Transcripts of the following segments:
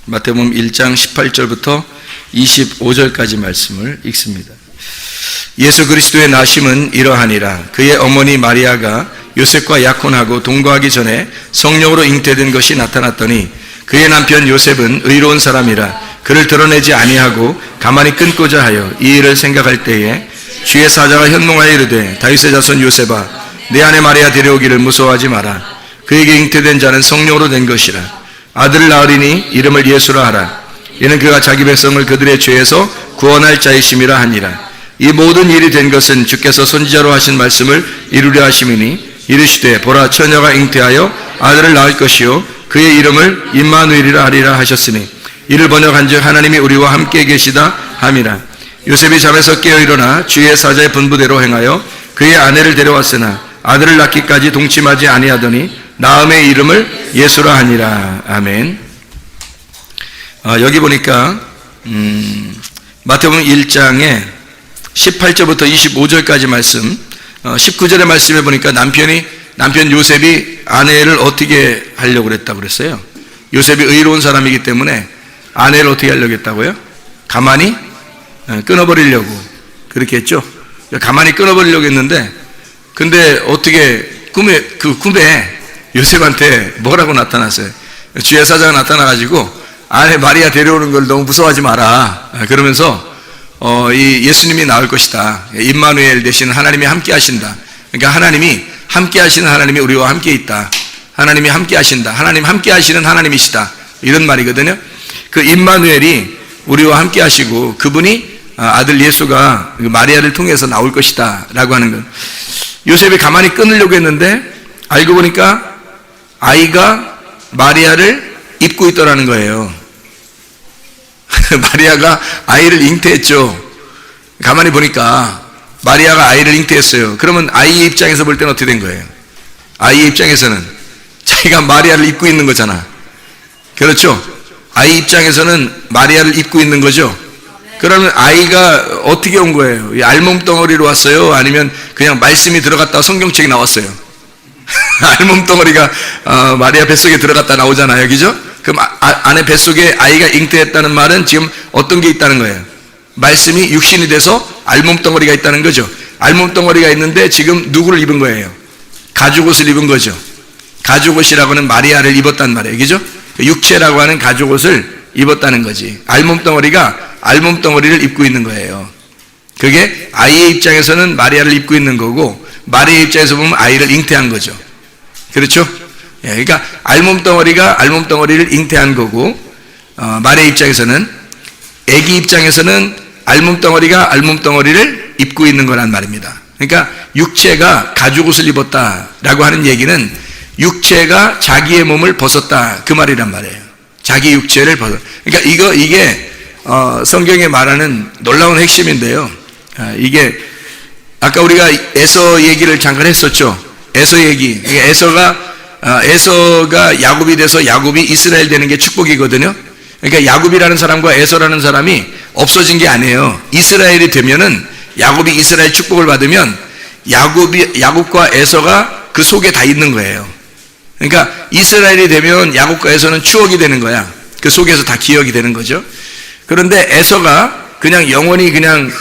마태복음 1장 18절부터 25절까지 말씀을 읽습니다. 예수 그리스도의 나심은 이러하니라. 그의 어머니 마리아가 요셉과 약혼하고 동거하기 전에 성령으로 잉태된 것이 나타났더니 그의 남편 요셉은 의로운 사람이라 그를 드러내지 아니하고 가만히 끊고자 하여 이 일을 생각할 때에 주의 사자가 현몽하여 이르되 다윗의 자손 요셉아 내 아내 마리아 데려오기를 무서워하지 마라. 그에게 잉태된 자는 성령으로 된 것이라. 아들을 낳으리니 이름을 예수라 하라. 이는 그가 자기 백성을 그들의 죄에서 구원할 자이심이라 하니라. 이 모든 일이 된 것은 주께서 선지자로 하신 말씀을 이루려 하심이니 이르시되 보라 처녀가 잉태하여 아들을 낳을 것이요 그의 이름을 임마누엘이라 하리라 하셨으니 이를 번역한즉 하나님이 우리와 함께 계시다 함이라. 요셉이 잠에서 깨어 일어나 주의 사자의 분부대로 행하여 그의 아내를 데려왔으나 아들을 낳기까지 동침하지 아니하더니 나음의 이름을 예수라 하니라. 아멘. 여기 보니까 마태복음 1장에 18절부터 25절까지 말씀, 19절의 말씀에 보니까 남편 요셉이 아내를 어떻게 하려고 그랬다고 그랬어요? 요셉이 의로운 사람이기 때문에 아내를 어떻게 하려고 했다고요? 가만히 끊어버리려고 그렇게 했죠. 가만히 끊어버리려고 했는데, 근데 어떻게 꿈에 요셉한테 뭐라고 나타났어요? 주의 사자가 나타나가지고 아내 마리아 데려오는 걸 너무 무서워하지 마라. 그러면서 이 예수님이 나올 것이다. 임마누엘 대신 하나님이 함께 하신다. 그러니까 하나님이 함께 하시는 하나님이 우리와 함께 있다. 하나님이 함께 하신다. 하나님 함께 하시는 하나님이시다. 이런 말이거든요. 그 임마누엘이 우리와 함께 하시고 그분이 아들 예수가 마리아를 통해서 나올 것이다 라고 하는 것. 요셉이 가만히 끊으려고 했는데 알고 보니까 아이가 마리아를 입고 있더라는 거예요. 마리아가 아이를 잉태했죠. 가만히 보니까 마리아가 아이를 잉태했어요. 그러면 아이의 입장에서 볼 때는 어떻게 된 거예요? 아이의 입장에서는 자기가 마리아를 입고 있는 거잖아. 그렇죠? 아이 입장에서는 마리아를 입고 있는 거죠. 그러면 아이가 어떻게 온 거예요? 알몸덩어리로 왔어요? 아니면 그냥 말씀이 들어갔다 성경책이 나왔어요? 알몸덩어리가 마리아 뱃속에 들어갔다 나오잖아요. 그죠? 그럼 아내 뱃속에 아이가 잉태했다는 말은 지금 어떤 게 있다는 거예요? 말씀이 육신이 돼서 알몸덩어리가 있다는 거죠. 알몸덩어리가 있는데 지금 누구를 입은 거예요? 가죽옷을 입은 거죠. 가죽옷이라고 하는 마리아를 입었단 말이에요. 그죠? 육체라고 하는 가죽옷을 입었다는 거지. 알몸덩어리가 알몸덩어리를 입고 있는 거예요. 그게 아이의 입장에서는 마리아를 입고 있는 거고 마리아의 입장에서 보면 아이를 잉태한 거죠. 그렇죠? 예, 그러니까 알몸덩어리가 알몸덩어리를 잉태한 거고 마리아의 입장에서는 아기 입장에서는 알몸덩어리가 알몸덩어리를 입고 있는 거란 말입니다. 그러니까 육체가 가죽옷을 입었다라고 하는 얘기는 육체가 자기의 몸을 벗었다 그 말이란 말이에요. 자기 육체를 벗었다. 그러니까 이게 성경에 말하는 놀라운 핵심인데요. 이게 아까 우리가 에서 얘기를 잠깐 했었죠. 에서 얘기. 에서가 야곱이 돼서 야곱이 이스라엘 되는 게 축복이거든요. 그러니까 야곱이라는 사람과 에서라는 사람이 없어진 게 아니에요. 이스라엘이 되면은 야곱이 이스라엘 축복을 받으면 야곱과 에서가 그 속에 다 있는 거예요. 그러니까 이스라엘이 되면 야곱과 에서는 추억이 되는 거야. 그 속에서 다 기억이 되는 거죠. 그런데 에서가 그냥 영원히 그냥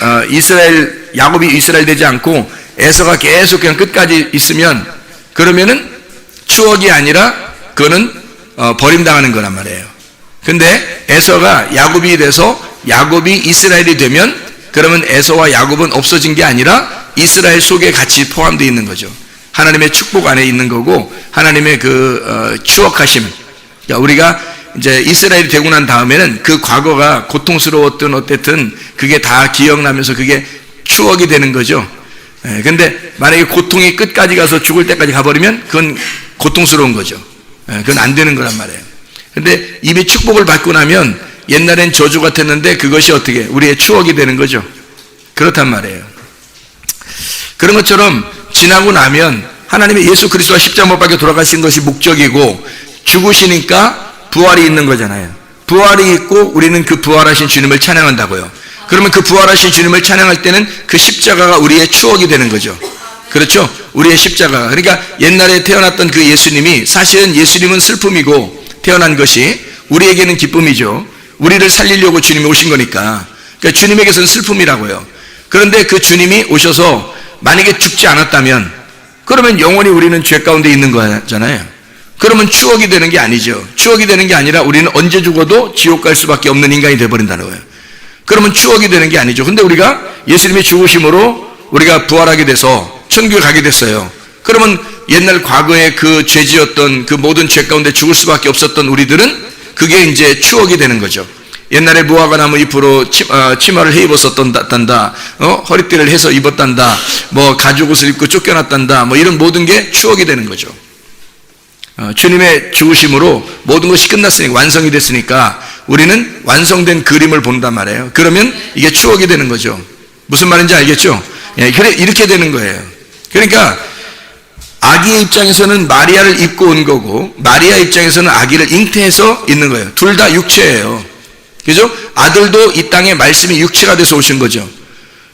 야곱이 이스라엘 되지 않고 에서가 계속 그냥 끝까지 있으면 그러면은 추억이 아니라 그거는 버림당하는 거란 말이에요. 근데 에서가 야곱이 돼서 야곱이 이스라엘이 되면 그러면 에서와 야곱은 없어진 게 아니라 이스라엘 속에 같이 포함되어 있는 거죠. 하나님의 축복 안에 있는 거고 하나님의 그 추억하심. 그러니까 우리가 이제 이스라엘이 되고 난 다음에는 그 과거가 고통스러웠든 어쨌든 그게 다 기억나면서 그게 추억이 되는 거죠. 근데 만약에 고통이 끝까지 가서 죽을 때까지 가버리면 그건 고통스러운 거죠. 그건 안 되는 거란 말이에요. 근데 이미 축복을 받고 나면 옛날엔 저주 같았는데 그것이 어떻게 우리의 추억이 되는 거죠. 그렇단 말이에요. 그런 것처럼 지나고 나면 하나님의 예수 그리스도가 십자가 못 박혀 돌아가신 것이 목적이고 죽으시니까 부활이 있는 거잖아요. 부활이 있고 우리는 그 부활하신 주님을 찬양한다고요. 그러면 그 부활하신 주님을 찬양할 때는 그 십자가가 우리의 추억이 되는 거죠. 그렇죠? 우리의 십자가. 그러니까 옛날에 태어났던 그 예수님이 사실은 예수님은 슬픔이고 태어난 것이 우리에게는 기쁨이죠. 우리를 살리려고 주님이 오신 거니까. 그러니까 주님에게서는 슬픔이라고요. 그런데 그 주님이 오셔서 만약에 죽지 않았다면 그러면 영원히 우리는 죄 가운데 있는 거잖아요. 그러면 추억이 되는 게 아니죠. 추억이 되는 게 아니라 우리는 언제 죽어도 지옥 갈 수밖에 없는 인간이 되어버린다는 거예요. 그러면 추억이 되는 게 아니죠. 근데 우리가 예수님의 죽으심으로 우리가 부활하게 돼서 천국에 가게 됐어요. 그러면 옛날 과거에 그 죄지었던 그 모든 죄 가운데 죽을 수밖에 없었던 우리들은 그게 이제 추억이 되는 거죠. 옛날에 무화과 나무 잎으로 치마를 해 입었었단다, 허리띠를 해서 입었단다, 뭐 가죽 옷을 입고 쫓겨났단다, 뭐 이런 모든 게 추억이 되는 거죠. 주님의 죽으심으로 모든 것이 끝났으니까, 완성이 됐으니까 우리는 완성된 그림을 본단 말이에요. 그러면 이게 추억이 되는 거죠. 무슨 말인지 알겠죠? 예, 그래, 이렇게 되는 거예요. 그러니까 아기의 입장에서는 마리아를 입고 온 거고, 마리아 입장에서는 아기를 잉태해서 있는 거예요. 둘 다 육체예요. 그죠? 아들도 이 땅에 말씀이 육체가 돼서 오신 거죠.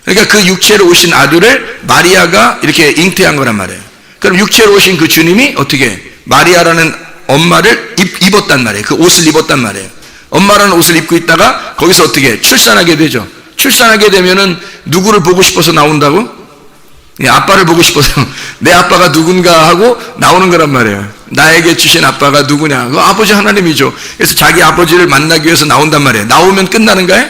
그러니까 그 육체로 오신 아들을 마리아가 이렇게 잉태한 거란 말이에요. 그럼 육체로 오신 그 주님이 어떻게 마리아라는 엄마를 입었단 말이에요. 그 옷을 입었단 말이에요. 엄마라는 옷을 입고 있다가 거기서 어떻게 출산하게 되죠. 출산하게 되면은 누구를 보고 싶어서 나온다고? 아빠를 보고 싶어서 내 아빠가 누군가 하고 나오는 거란 말이에요. 나에게 주신 아빠가 누구냐? 그 아버지 하나님이죠. 그래서 자기 아버지를 만나기 위해서 나온단 말이에요. 나오면 끝나는가요?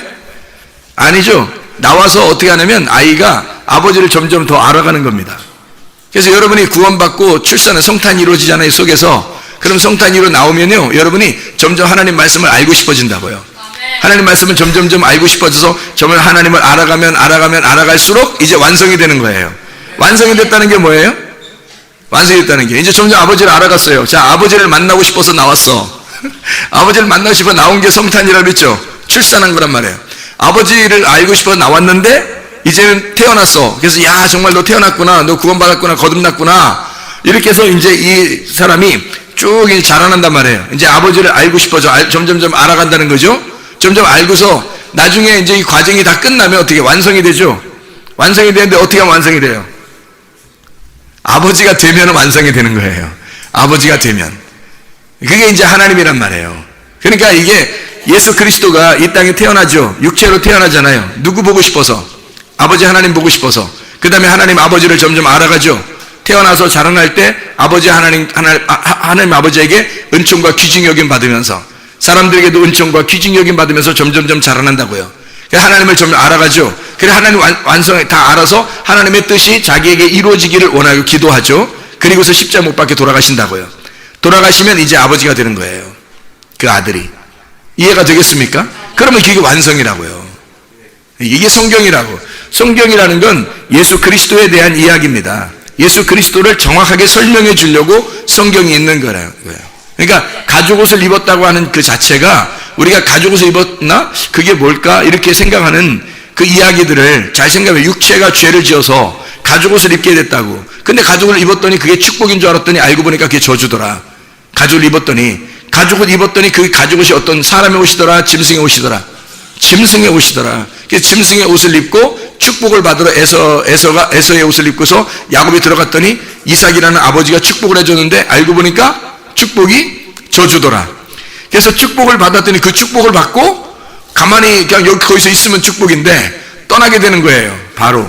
아니죠. 나와서 어떻게 하냐면 아이가 아버지를 점점 더 알아가는 겁니다. 그래서 여러분이 구원받고 출산의 성탄이 이루어지잖아요, 속에서. 그럼 성탄이로 나오면요, 여러분이 점점 하나님 말씀을 알고 싶어진다고요. 하나님 말씀을 점점점 알고 싶어져서 점점 하나님을 알아갈수록 이제 완성이 되는 거예요. 완성이 됐다는 게 뭐예요? 완성이 됐다는 게 이제 점점 아버지를 알아갔어요. 자, 아버지를 만나고 싶어서 나왔어. 아버지를 만나고 싶어 나온 게 성탄이라고 그랬죠. 출산한 거란 말이에요. 아버지를 알고 싶어서 나왔는데 이제는 태어났어. 그래서 야, 정말 너 태어났구나, 너 구원받았구나, 거듭났구나, 이렇게 해서 이제 이 사람이 쭉 자라난단 말이에요. 이제 아버지를 알고 싶어져 점점점 알아간다는 거죠. 점점 알고서 나중에 이제 이 과정이 다 끝나면 어떻게 완성이 되죠. 완성이 되는데 어떻게 하면 완성이 돼요? 아버지가 되면 완성이 되는 거예요. 아버지가 되면. 그게 이제 하나님이란 말이에요. 그러니까 이게 예수 그리스도가 이 땅에 태어나죠. 육체로 태어나잖아요. 누구 보고 싶어서? 아버지 하나님 보고 싶어서. 그 다음에 하나님 아버지를 점점 알아가죠. 태어나서 자라날 때 아버지 하나님 아버지에게 은총과 귀중 여김 받으면서, 사람들에게도 은총과 귀중 여김 받으면서 점점점 자라난다고요. 하나님을 점점 알아가죠. 그래 하나님 완성을 다 알아서 하나님의 뜻이 자기에게 이루어지기를 원하고 기도하죠. 그리고서 십자가 못 박혀 돌아가신다고요. 돌아가시면 이제 아버지가 되는 거예요. 그 아들이. 이해가 되겠습니까? 그러면 그게 완성이라고요. 이게 성경이라고. 성경이라는 건 예수 그리스도에 대한 이야기입니다. 예수 그리스도를 정확하게 설명해 주려고 성경이 있는 거라고요. 그러니까 가죽옷을 입었다고 하는 그 자체가 우리가 가죽옷을 입었나? 그게 뭘까? 이렇게 생각하는 그 이야기들을 잘 생각해. 육체가 죄를 지어서 가죽옷을 입게 됐다고. 근데 가죽을 입었더니 그게 축복인 줄 알았더니 알고 보니까 그게 저주더라. 가죽을 입었더니 그 가죽옷이 어떤 사람의 옷이더라, 짐승의 옷이더라. 짐승의 옷이더라. 그래서 짐승의 옷을 입고 축복을 받으러 에서의 옷을 입고서 야곱이 들어갔더니 이삭이라는 아버지가 축복을 해줬는데 알고 보니까 축복이 저주더라. 그래서 축복을 받았더니 그 축복을 받고 가만히 그냥 여기 거기서 있으면 축복인데 떠나게 되는 거예요. 바로.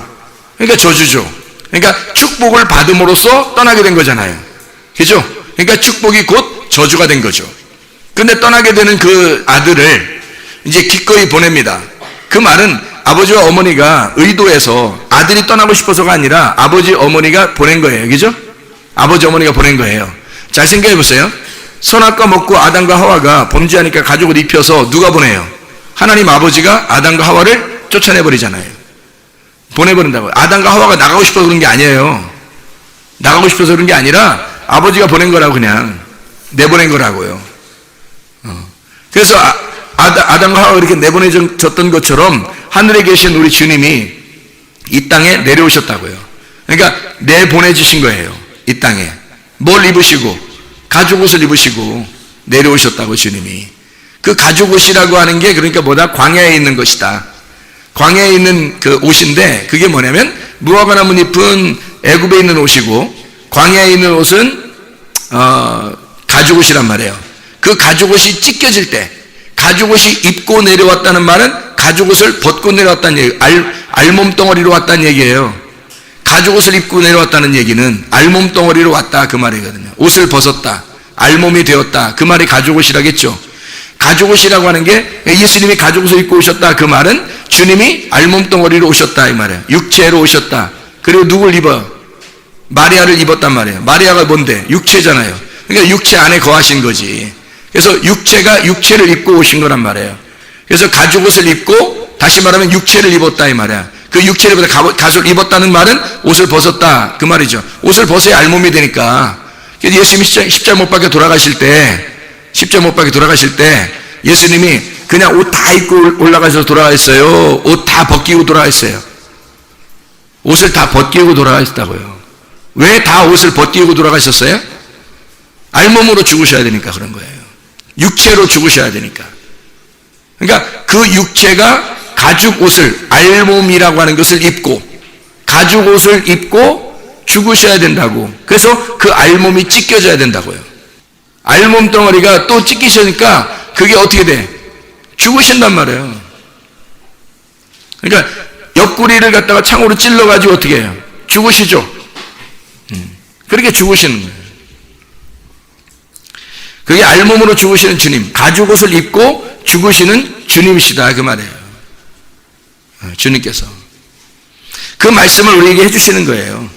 그러니까 저주죠. 그러니까 축복을 받음으로써 떠나게 된 거잖아요. 그죠? 그러니까 축복이 곧 저주가 된 거죠. 근데 떠나게 되는 그 아들을 이제 기꺼이 보냅니다. 그 말은 아버지와 어머니가 의도해서 아들이 떠나고 싶어서가 아니라 아버지 어머니가 보낸 거예요. 그죠? 아버지 어머니가 보낸 거예요. 잘 생각해 보세요. 선악과 먹고 아담과 하와가 범죄하니까 가죽을 입혀서 누가 보내요? 하나님 아버지가 아담과 하와를 쫓아내버리잖아요. 보내버린다고요. 아담과 하와가 나가고 싶어서 그런 게 아니에요. 나가고 싶어서 그런 게 아니라 아버지가 보낸 거라고, 그냥 내보낸 거라고요. 그래서 아담과 하와가 이렇게 내보내졌던 것처럼 하늘에 계신 우리 주님이 이 땅에 내려오셨다고요. 그러니까 내보내주신 거예요. 이 땅에 뭘 입으시고? 가죽옷을 입으시고 내려오셨다고. 주님이 그 가죽옷이라고 하는 게 그러니까 뭐다? 광야에 있는 것이다. 광야에 있는 그 옷인데 그게 뭐냐면 무화과 나무 잎은 애굽에 있는 옷이고 광야에 있는 옷은 가죽옷이란 말이에요. 그 가죽옷이 찢겨질 때, 가죽옷이 입고 내려왔다는 말은 가죽옷을 벗고 내려왔다는 얘기, 알몸덩어리로 왔다는 얘기예요. 가죽옷을 입고 내려왔다는 얘기는 알몸덩어리로 왔다 그 말이거든요. 옷을 벗었다, 알몸이 되었다, 그 말이 가죽옷이라겠죠. 가죽옷이라고 하는 게 예수님이 가죽옷을 입고 오셨다 그 말은 주님이 알몸덩어리로 오셨다 이 말이에요. 육체로 오셨다. 그리고 누굴 입어? 마리아를 입었단 말이에요. 마리아가 뭔데? 육체잖아요. 그러니까 육체 안에 거하신 거지. 그래서 육체가 육체를 입고 오신 거란 말이에요. 그래서 가죽옷을 입고 다시 말하면 육체를 입었다 이 말이야. 그 육체를 입었다, 가죽을 입었다는 말은 옷을 벗었다 그 말이죠. 옷을 벗어야 알몸이 되니까. 그래서 예수님이 십자가 못 박혀 돌아가실 때 예수님이 그냥 옷 다 입고 올라가셔서 돌아가셨어요? 옷 다 벗기고 돌아가셨어요? 옷을 다 벗기고 돌아가셨다고요. 왜 다 옷을 벗기고 돌아가셨어요? 알몸으로 죽으셔야 되니까 그런 거예요. 육체로 죽으셔야 되니까. 그러니까 그 육체가 가죽 옷을, 알몸이라고 하는 것을 입고 가죽 옷을 입고 죽으셔야 된다고. 그래서 그 알몸이 찢겨져야 된다고요. 알몸 덩어리가 또 찢기시니까 그게 어떻게 돼? 죽으신단 말이에요. 그러니까 옆구리를 갖다가 창으로 찔러가지고 어떻게 해요? 죽으시죠. 그렇게 죽으시는 거예요. 그게 알몸으로 죽으시는 주님, 가죽옷을 입고 죽으시는 주님이시다 그 말이에요. 주님께서 그 말씀을 우리에게 해주시는 거예요.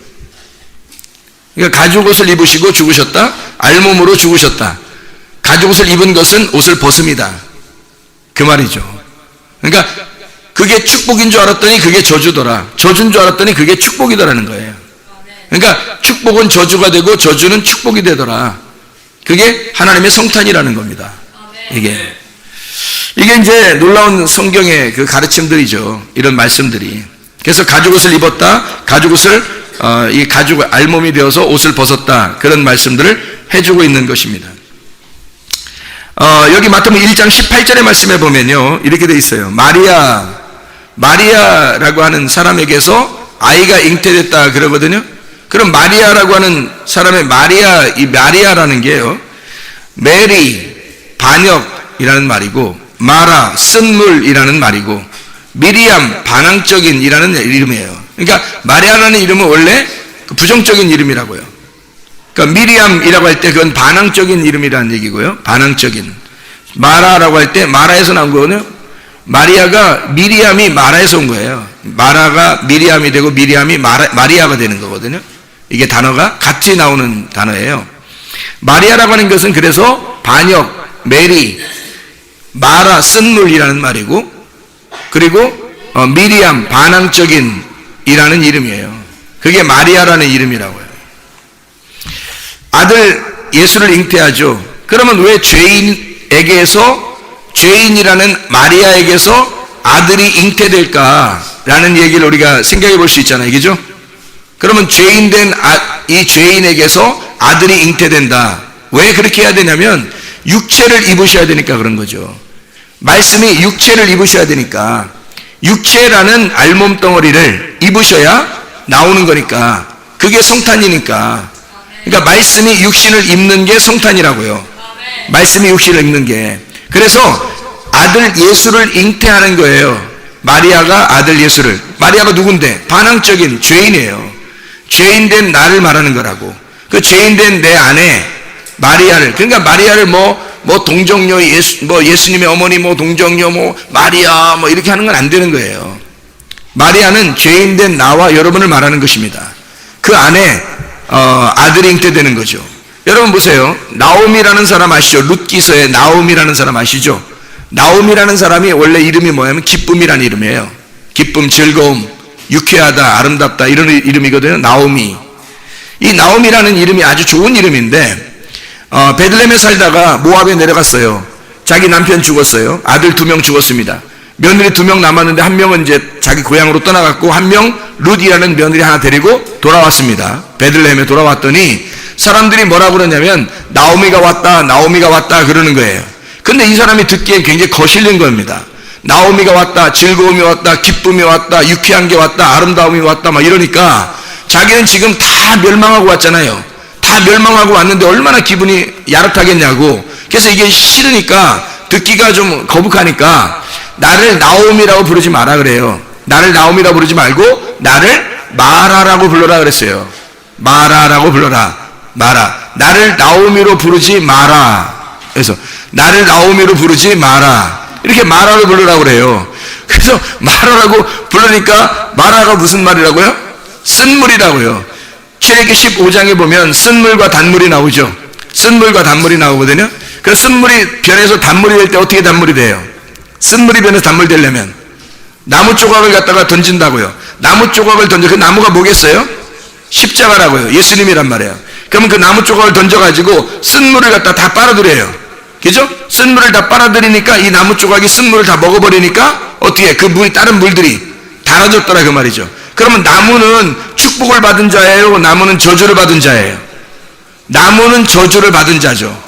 그러니까 가죽옷을 입으시고 죽으셨다, 알몸으로 죽으셨다. 가죽옷을 입은 것은 옷을 벗습니다 그 말이죠. 그러니까 그게 축복인 줄 알았더니 그게 저주더라, 저주인 줄 알았더니 그게 축복이더라는 거예요. 그러니까 축복은 저주가 되고 저주는 축복이 되더라. 그게 하나님의 성탄이라는 겁니다. 이게 이제 놀라운 성경의 그 가르침들이죠. 이런 말씀들이. 그래서 가죽옷을 입었다, 가죽옷을 이 가죽 알몸이 되어서 옷을 벗었다, 그런 말씀들을 해주고 있는 것입니다. 여기 마태복음 1장 18절의 말씀에 보면요 이렇게 돼 있어요. 마리아라고 하는 사람에게서 아이가 잉태됐다 그러거든요. 그럼 마리아라고 하는 사람의 이 마리아라는 게요, 메리, 반역이라는 말이고, 마라, 쓴물이라는 말이고, 미리암, 반항적인 이라는 이름이에요. 그러니까 마리아라는 이름은 원래 부정적인 이름이라고요. 그러니까 미리암이라고 할 때 그건 반항적인 이름이라는 얘기고요. 반항적인. 마라라고 할 때 마라에서 나온 거거든요. 마리아가, 미리암이 마라에서 온 거예요. 마라가 미리암이 되고 미리암이 마리아가 되는 거거든요. 이게 단어가 같이 나오는 단어예요. 마리아라고 하는 것은 그래서 반역, 메리, 마라, 쓴물이라는 말이고, 그리고 미리암, 반항적인 이라는 이름이에요. 그게 마리아라는 이름이라고요. 아들 예수를 잉태하죠. 그러면 왜 죄인이라는 마리아에게서 아들이 잉태될까라는 얘기를 우리가 생각해 볼 수 있잖아요. 그죠? 그러면 죄인된 이 죄인에게서 아들이 잉태된다. 왜 그렇게 해야 되냐면 육체를 입으셔야 되니까 그런 거죠. 말씀이 육체를 입으셔야 되니까, 육체라는 알몸 덩어리를 입으셔야 나오는 거니까, 그게 성탄이니까. 그러니까 말씀이 육신을 입는 게 성탄이라고요. 말씀이 육신을 입는 게. 그래서 아들 예수를 잉태하는 거예요. 마리아가 아들 예수를. 마리아가 누군데? 반항적인 죄인이에요. 죄인된 나를 말하는 거라고. 그 죄인된 내 안에 마리아를, 그러니까 마리아를 동정녀, 예수님의 어머니, 동정녀, 마리아, 이렇게 하는 건 안 되는 거예요. 마리아는 죄인된 나와 여러분을 말하는 것입니다. 그 안에, 아들이 잉태되는 거죠. 여러분 보세요. 나옴이라는 사람 아시죠? 룻기서의 나옴이라는 사람 아시죠? 나옴이라는 사람이 원래 이름이 뭐냐면 기쁨이라는 이름이에요. 기쁨, 즐거움, 유쾌하다, 아름답다, 이런 이름이거든요. 나옴이. 이 나옴이라는 이름이 아주 좋은 이름인데, 베들레헴에 살다가 모압에 내려갔어요. 자기 남편 죽었어요. 아들 2명 죽었습니다. 며느리 2명 남았는데 한 명은 이제 자기 고향으로 떠나갔고, 한 명 룻이라는 며느리 하나 데리고 돌아왔습니다. 베들레헴에 돌아왔더니 사람들이 뭐라고 그러냐면 나오미가 왔다 그러는 거예요. 근데 이 사람이 듣기엔 굉장히 거슬린 겁니다. 나오미가 왔다, 즐거움이 왔다, 기쁨이 왔다, 유쾌한 게 왔다, 아름다움이 왔다, 이러니까 자기는 지금 다 멸망하고 왔잖아요. 다 멸망하고 왔는데 얼마나 기분이 야릇하겠냐고. 그래서 이게 싫으니까, 듣기가 좀 거북하니까 나를 나오미라고 부르지 마라 그래요. 나를 나오미라고 부르지 말고 나를 마라라고 불러라 그랬어요. 마라라고 불러라. 마라. 나를 나오미로 부르지 마라. 그래서 나를 나오미로 부르지 마라. 이렇게 마라로 부르라고 그래요. 그래서 마라라고 부르니까 마라가 무슨 말이라고요? 쓴물이라고요. 출애굽기 15장에 보면 쓴물과 단물이 나오죠. 쓴물과 단물이 나오거든요. 그 쓴물이 변해서 단물이 될 때 어떻게 단물이 돼요? 쓴물이 변해서 단물이 되려면 나무 조각을 갖다가 던진다고요. 나무 조각을 던져. 그 나무가 뭐겠어요? 십자가라고요. 예수님이란 말이에요. 그러면 그 나무 조각을 던져가지고 쓴물을 갖다 다 빨아들여요. 그죠? 쓴물을 다 빨아들이니까 이 나무 조각이 쓴물을 다 먹어버리니까 어떻게 그 물이 다른 물들이 달아졌더라 그 말이죠. 그러면 나무는 축복을 받은 자예요? 나무는 저주를 받은 자예요? 나무는 저주를 받은 자죠.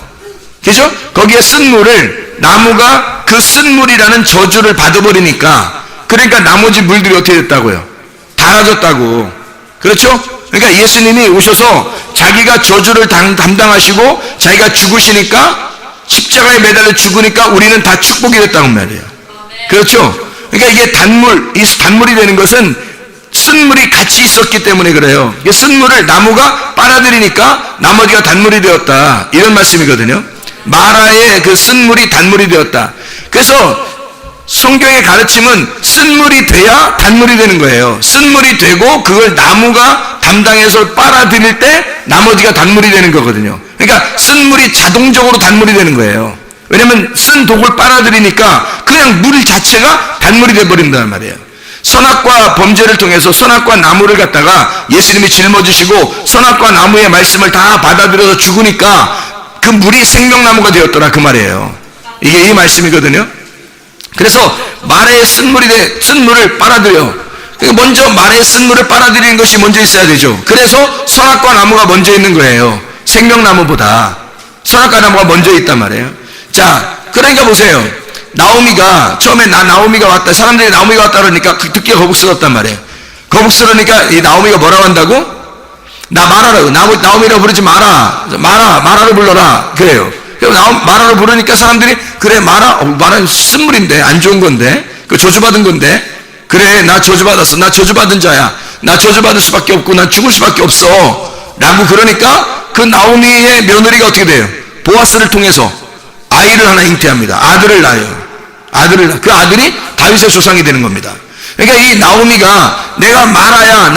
그죠? 거기에 쓴물을 나무가 그 쓴물이라는 저주를 받아버리니까 그러니까 나머지 물들이 어떻게 됐다고요? 달아졌다고. 그렇죠? 그러니까 예수님이 오셔서 자기가 저주를 담당하시고 자기가 죽으시니까 십자가에 매달려 죽으니까 우리는 다 축복이 됐다는 말이에요. 그렇죠? 그러니까 이게 이 단물이 되는 것은 쓴물이 같이 있었기 때문에 그래요. 쓴물을 나무가 빨아들이니까 나머지가 단물이 되었다. 이런 말씀이거든요. 마라의 그 쓴물이 단물이 되었다. 그래서 성경의 가르침은 쓴물이 돼야 단물이 되는 거예요. 쓴물이 되고 그걸 나무가 담당해서 빨아들일 때 나머지가 단물이 되는 거거든요. 그러니까 쓴물이 자동적으로 단물이 되는 거예요. 왜냐면 쓴 독을 빨아들이니까 그냥 물 자체가 단물이 되어버린다는 말이에요. 선악과 범죄를 통해서 선악과 나무를 갖다가 예수님이 짊어지시고 선악과 나무의 말씀을 다 받아들여서 죽으니까 그 물이 생명나무가 되었더라 그 말이에요. 이게 이 말씀이거든요. 그래서 말의 쓴물을 빨아들여. 먼저 말의 쓴물을 빨아들이는 것이 먼저 있어야 되죠. 그래서 선악과 나무가 먼저 있는 거예요. 생명나무보다 선악과 나무가 먼저 있단 말이에요. 자, 그러니까 보세요. 나오미가 처음에 나오미가 왔다. 사람들이 나오미가 왔다 그러니까 듣기가 거북스럽단 말이에요. 거북스러우니까 이 나오미가 뭐라고 한다고? 나 마라라고. 나오미라고 부르지 마라. 마라로 불러라. 그래요. 마라로 부르니까 사람들이 그래 마라는 쓴물인데 안 좋은 건데 그 저주받은 건데 그래 나 저주받았어. 나 저주받은 자야. 나 저주받을 수밖에 없고 난 죽을 수밖에 없어. 라고 그러니까 그 나오미의 며느리가 어떻게 돼요? 보아스를 통해서 아이를 하나 잉태합니다. 아들을 낳아요. 그 아들이 다윗의 조상이 되는 겁니다. 그러니까 이 나오미가 내가 마라야,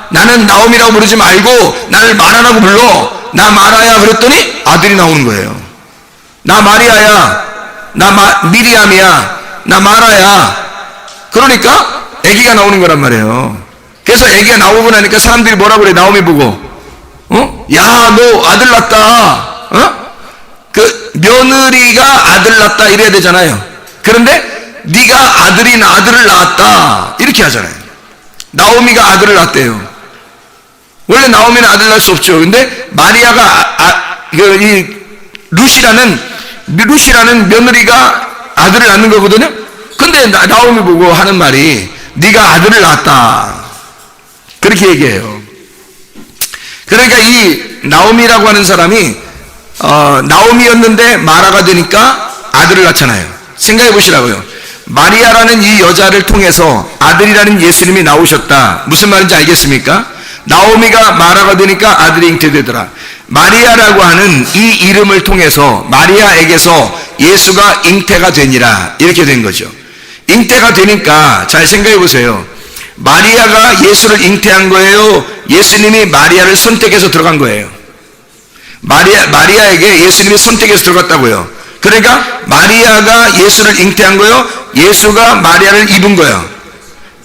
나는 나오미라고 부르지 말고 나를 마라라고 불러. 나 마라야 그랬더니 아들이 나오는 거예요. 나 마리아야, 미리암이야, 나 마라야. 그러니까 아기가 나오는 거란 말이에요. 그래서 아기가 나오고 나니까 사람들이 뭐라고 그래? 나오미 보고 야 너 아들 낳았다. 그 며느리가 아들 낳았다 이래야 되잖아요. 그런데 네가 아들을 낳았다 이렇게 하잖아요. 나오미가 아들을 낳았대요. 원래 나오미는 아들 낳을 수 없죠. 근데 마리아가 이 루시라는 며느리가 아들을 낳는 거거든요. 근데 나오미 보고 하는 말이 네가 아들을 낳았다 그렇게 얘기해요. 그러니까 이 나오미라고 하는 사람이 나오미였는데 마라가 되니까 아들을 낳잖아요. 생각해 보시라고요. 마리아라는 이 여자를 통해서 아들이라는 예수님이 나오셨다. 무슨 말인지 알겠습니까? 나오미가 마라가 되니까 아들이 잉태되더라. 마리아라고 하는 이 이름을 통해서 마리아에게서 예수가 잉태가 되니라 이렇게 된 거죠. 잉태가 되니까 잘 생각해 보세요. 마리아가 예수를 잉태한 거예요? 예수님이 마리아를 선택해서 들어간 거예요? 마리아에게 예수님이 선택해서 들어갔다고요. 그러니까 마리아가 예수를 잉태한 거예요? 예수가 마리아를 입은 거예요?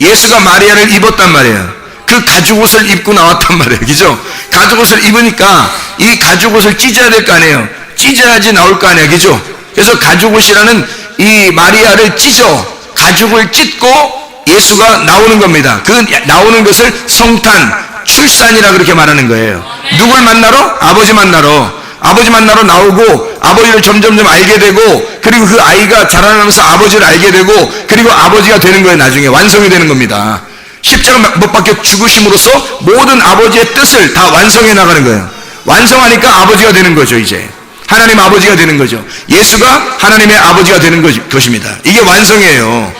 예수가 마리아를 입었단 말이에요. 그 가죽옷을 입고 나왔단 말이에요. 그죠? 가죽옷을 입으니까 이 가죽옷을 찢어야 될 거 아니에요. 찢어야지 나올 거 아니에요. 그죠? 그래서 가죽옷이라는 이 마리아를 찢어 가죽을 찢고 예수가 나오는 겁니다. 그 나오는 것을 성탄, 출산이라 그렇게 말하는 거예요. 누굴 만나러? 아버지 만나러. 아버지 만나러 나오고 아버지를 점점점 알게 되고 그리고 그 아이가 자라나면서 아버지를 알게 되고 그리고 아버지가 되는 거예요. 나중에 완성이 되는 겁니다. 십자가 못 박혀 죽으심으로써 모든 아버지의 뜻을 다 완성해 나가는 거예요. 완성하니까 아버지가 되는 거죠. 이제 하나님 아버지가 되는 거죠. 예수가 하나님의 아버지가 되는 것입니다. 이게 완성이에요.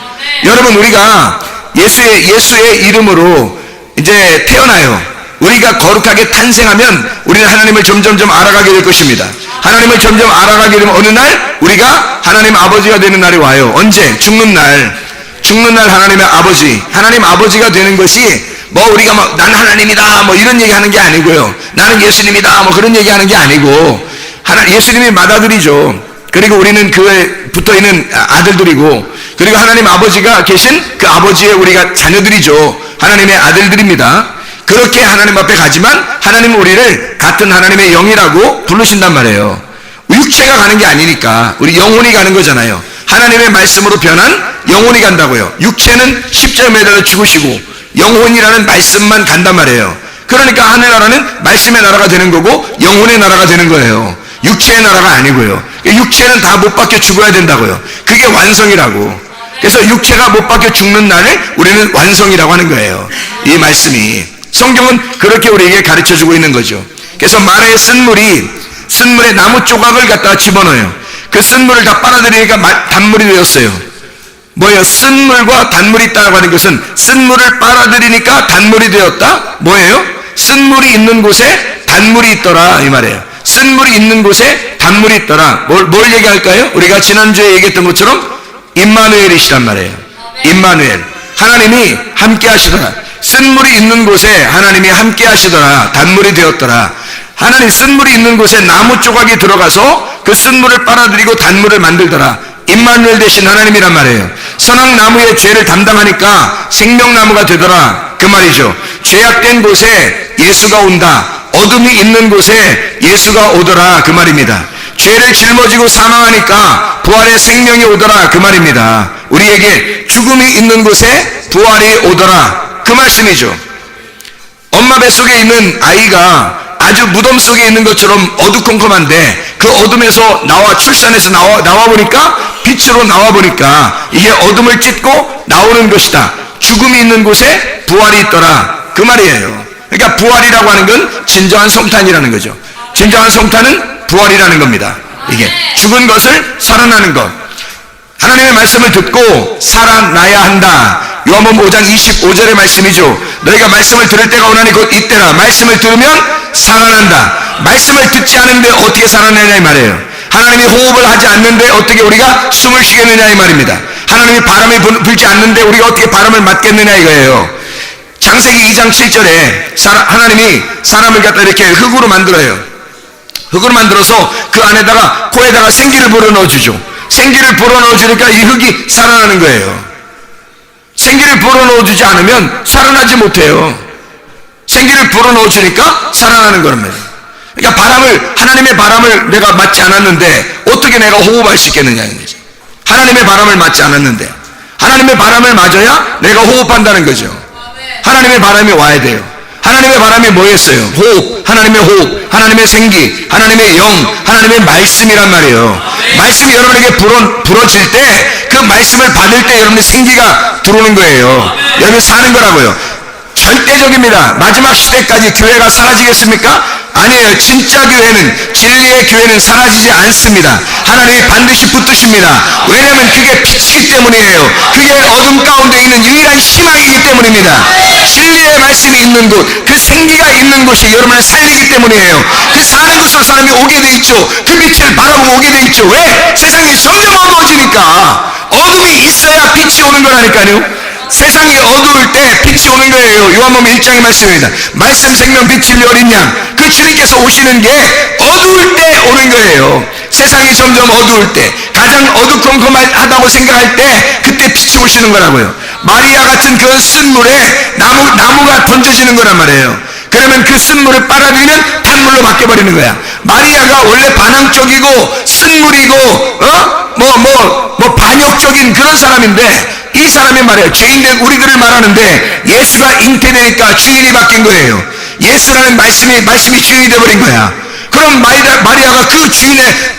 여러분, 우리가 예수의 이름으로 이제 태어나요. 우리가 거룩하게 탄생하면 우리는 하나님을 점점점 알아가게 될 것입니다. 하나님을 점점 알아가게 되면 어느 날 우리가 하나님 아버지가 되는 날이 와요. 언제? 죽는 날 하나님의 아버지, 하나님 아버지가 되는 것이 뭐 우리가 막 난 하나님이다 뭐 이런 얘기하는 게 아니고요. 나는 예수님이다 뭐 그런 얘기하는 게 아니고, 예수님이 맏아들이죠. 그리고 우리는 그에 붙어 있는 아들들이고, 그리고 하나님 아버지가 계신 그 아버지의 우리가 자녀들이죠. 하나님의 아들들입니다. 그렇게 하나님 앞에 가지만 하나님은 우리를 같은 하나님의 영이라고 부르신단 말이에요. 육체가 가는 게 아니니까 우리 영혼이 가는 거잖아요. 하나님의 말씀으로 변한 영혼이 간다고요. 육체는 십자가에 매달려 죽으시고 영혼이라는 말씀만 간단 말이에요. 그러니까 하늘나라는 말씀의 나라가 되는 거고 영혼의 나라가 되는 거예요. 육체의 나라가 아니고요. 육체는 다 못 박혀 죽어야 된다고요. 그게 완성이라고. 그래서 육체가 못 박혀 죽는 날을 우리는 완성이라고 하는 거예요. 이 말씀이 성경은 그렇게 우리에게 가르쳐주고 있는 거죠. 그래서 말의 쓴물에 나무 조각을 갖다가 집어넣어요. 그 쓴물을 다 빨아들이니까 단물이 되었어요. 뭐예요? 쓴물과 단물이 있다고 하는 것은 쓴물을 빨아들이니까 단물이 되었다? 뭐예요? 쓴물이 있는 곳에 단물이 있더라 이 말이에요. 쓴물이 있는 곳에 단물이 있더라. 뭘 얘기할까요? 우리가 지난주에 얘기했던 것처럼 임마누엘이시란 말이에요. 임마누엘, 하나님이 함께 하시더라. 쓴물이 있는 곳에 하나님이 함께 하시더라. 단물이 되었더라. 하나님, 쓴물이 있는 곳에 나무 조각이 들어가서 그 쓴물을 빨아들이고 단물을 만들더라. 임마누엘 되신 하나님이란 말이에요. 선악나무의 죄를 담당하니까 생명나무가 되더라 그 말이죠. 죄악된 곳에 예수가 온다. 어둠이 있는 곳에 예수가 오더라 그 말입니다. 죄를 짊어지고 사망하니까 부활의 생명이 오더라 그 말입니다. 우리에게 죽음이 있는 곳에 부활이 오더라 그 말씀이죠. 엄마 뱃속에 있는 아이가 아주 무덤 속에 있는 것처럼 어두컴컴한데 그 어둠에서 출산해서 나와 보니까 빛으로 나와 보니까 이게 어둠을 찢고 나오는 것이다. 죽음이 있는 곳에 부활이 있더라 그 말이에요. 그러니까 부활이라고 하는 건 진정한 성탄이라는 거죠. 진정한 성탄은 부활이라는 겁니다. 이게 죽은 것을 살아나는 것. 하나님의 말씀을 듣고 살아나야 한다. 요한복음 5장 25절의 말씀이죠. 너희가 말씀을 들을 때가 오나니 곧 이때라. 말씀을 들으면 살아난다. 말씀을 듣지 않는데 어떻게 살아내냐 이 말이에요. 하나님이 호흡을 하지 않는데 어떻게 우리가 숨을 쉬겠느냐 이 말입니다. 하나님이 바람이 불지 않는데 우리가 어떻게 바람을 맞겠느냐 이거예요. 창세기 2장 7절에 하나님이 사람을 갖다 이렇게 흙으로 만들어요. 흙으로 만들어서 그 안에다가 코에다가 생기를 불어넣어 주죠. 생기를 불어넣어 주니까 이 흙이 살아나는 거예요. 생기를 불어넣어 주지 않으면 살아나지 못해요. 생기를 불어넣어 주니까 살아나는 겁니다. 그러니까 하나님의 바람을 내가 맞지 않았는데 어떻게 내가 호흡할 수 있겠느냐 이거죠. 하나님의 바람을 맞지 않았는데 하나님의 바람을 맞아야 내가 호흡한다는 거죠. 하나님의 바람이 와야 돼요. 하나님의 바람이 뭐였어요? 호흡, 하나님의 호흡, 하나님의 생기, 하나님의 영, 하나님의 말씀이란 말이에요. 말씀이 여러분에게 불어질 때 그 말씀을 받을 때 여러분의 생기가 들어오는 거예요. 여러분 사는 거라고요. 절대적입니다. 마지막 시대까지 교회가 사라지겠습니까? 아니에요. 진짜 교회는, 진리의 교회는 사라지지 않습니다. 하나님이 반드시 붙드십니다. 왜냐하면 그게 빛이기 때문이에요. 그게 어둠 가운데 있는 유일한 희망이기 때문입니다. 진리의 말씀이 있는 곳, 그 생기가 있는 곳이 여러분을 살리기 때문이에요. 그 사는 곳으로 사람이 오게 돼 있죠. 그 빛을 바라보고 오게 돼 있죠. 왜? 세상이 점점 어두워지니까. 어둠이 있어야 빛이 오는 거라니까요. 세상이 어두울 때 빛이 오는 거예요. 요한복음 1장의 말씀입니다. 말씀 생명 빛 진리 어린 양, 그 주님께서 오시는 게 어두울 때 오는 거예요. 세상이 점점 어두울 때, 가장 어두컴컴하다고 생각할 때 그때 빛이 오시는 거라고요. 마리아 같은 그런 쓴물에 나무가 던져지는 거란 말이에요. 그러면 그 쓴물을 빨아들이면 단물로 바뀌어버리는 거야. 마리아가 원래 반항적이고 쓴물이고 반역적인 그런 사람인데 이 사람이 말이에요. 죄인된 우리들을 말하는데 예수가 잉태되니까 주인이 바뀐 거예요. 예수라는 말씀이 주인이 되어버린 거야. 그럼 마리아가 그 주인의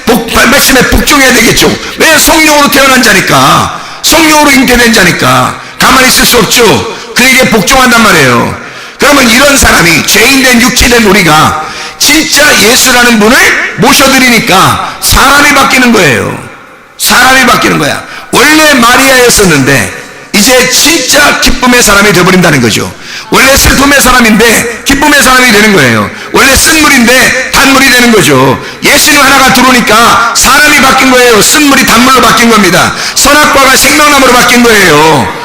말씀에 복종해야 되겠죠. 왜? 성령으로 태어난 자니까, 성령으로 잉태된 자니까 가만히 있을 수 없죠. 그에게 복종한단 말이에요. 그러면 이런 사람이, 죄인된 육체된 우리가 진짜 예수라는 분을 모셔드리니까 사람이 바뀌는 거예요. 사람이 바뀌는 거야. 원래 마리아였었는데 이제 진짜 기쁨의 사람이 되어버린다는 거죠. 원래 슬픔의 사람인데 기쁨의 사람이 되는 거예요. 원래 쓴물인데 단물이 되는 거죠. 예수님 하나가 들어오니까 사람이 바뀐 거예요. 쓴물이 단물로 바뀐 겁니다. 선악과가 생명나무로 바뀐 거예요.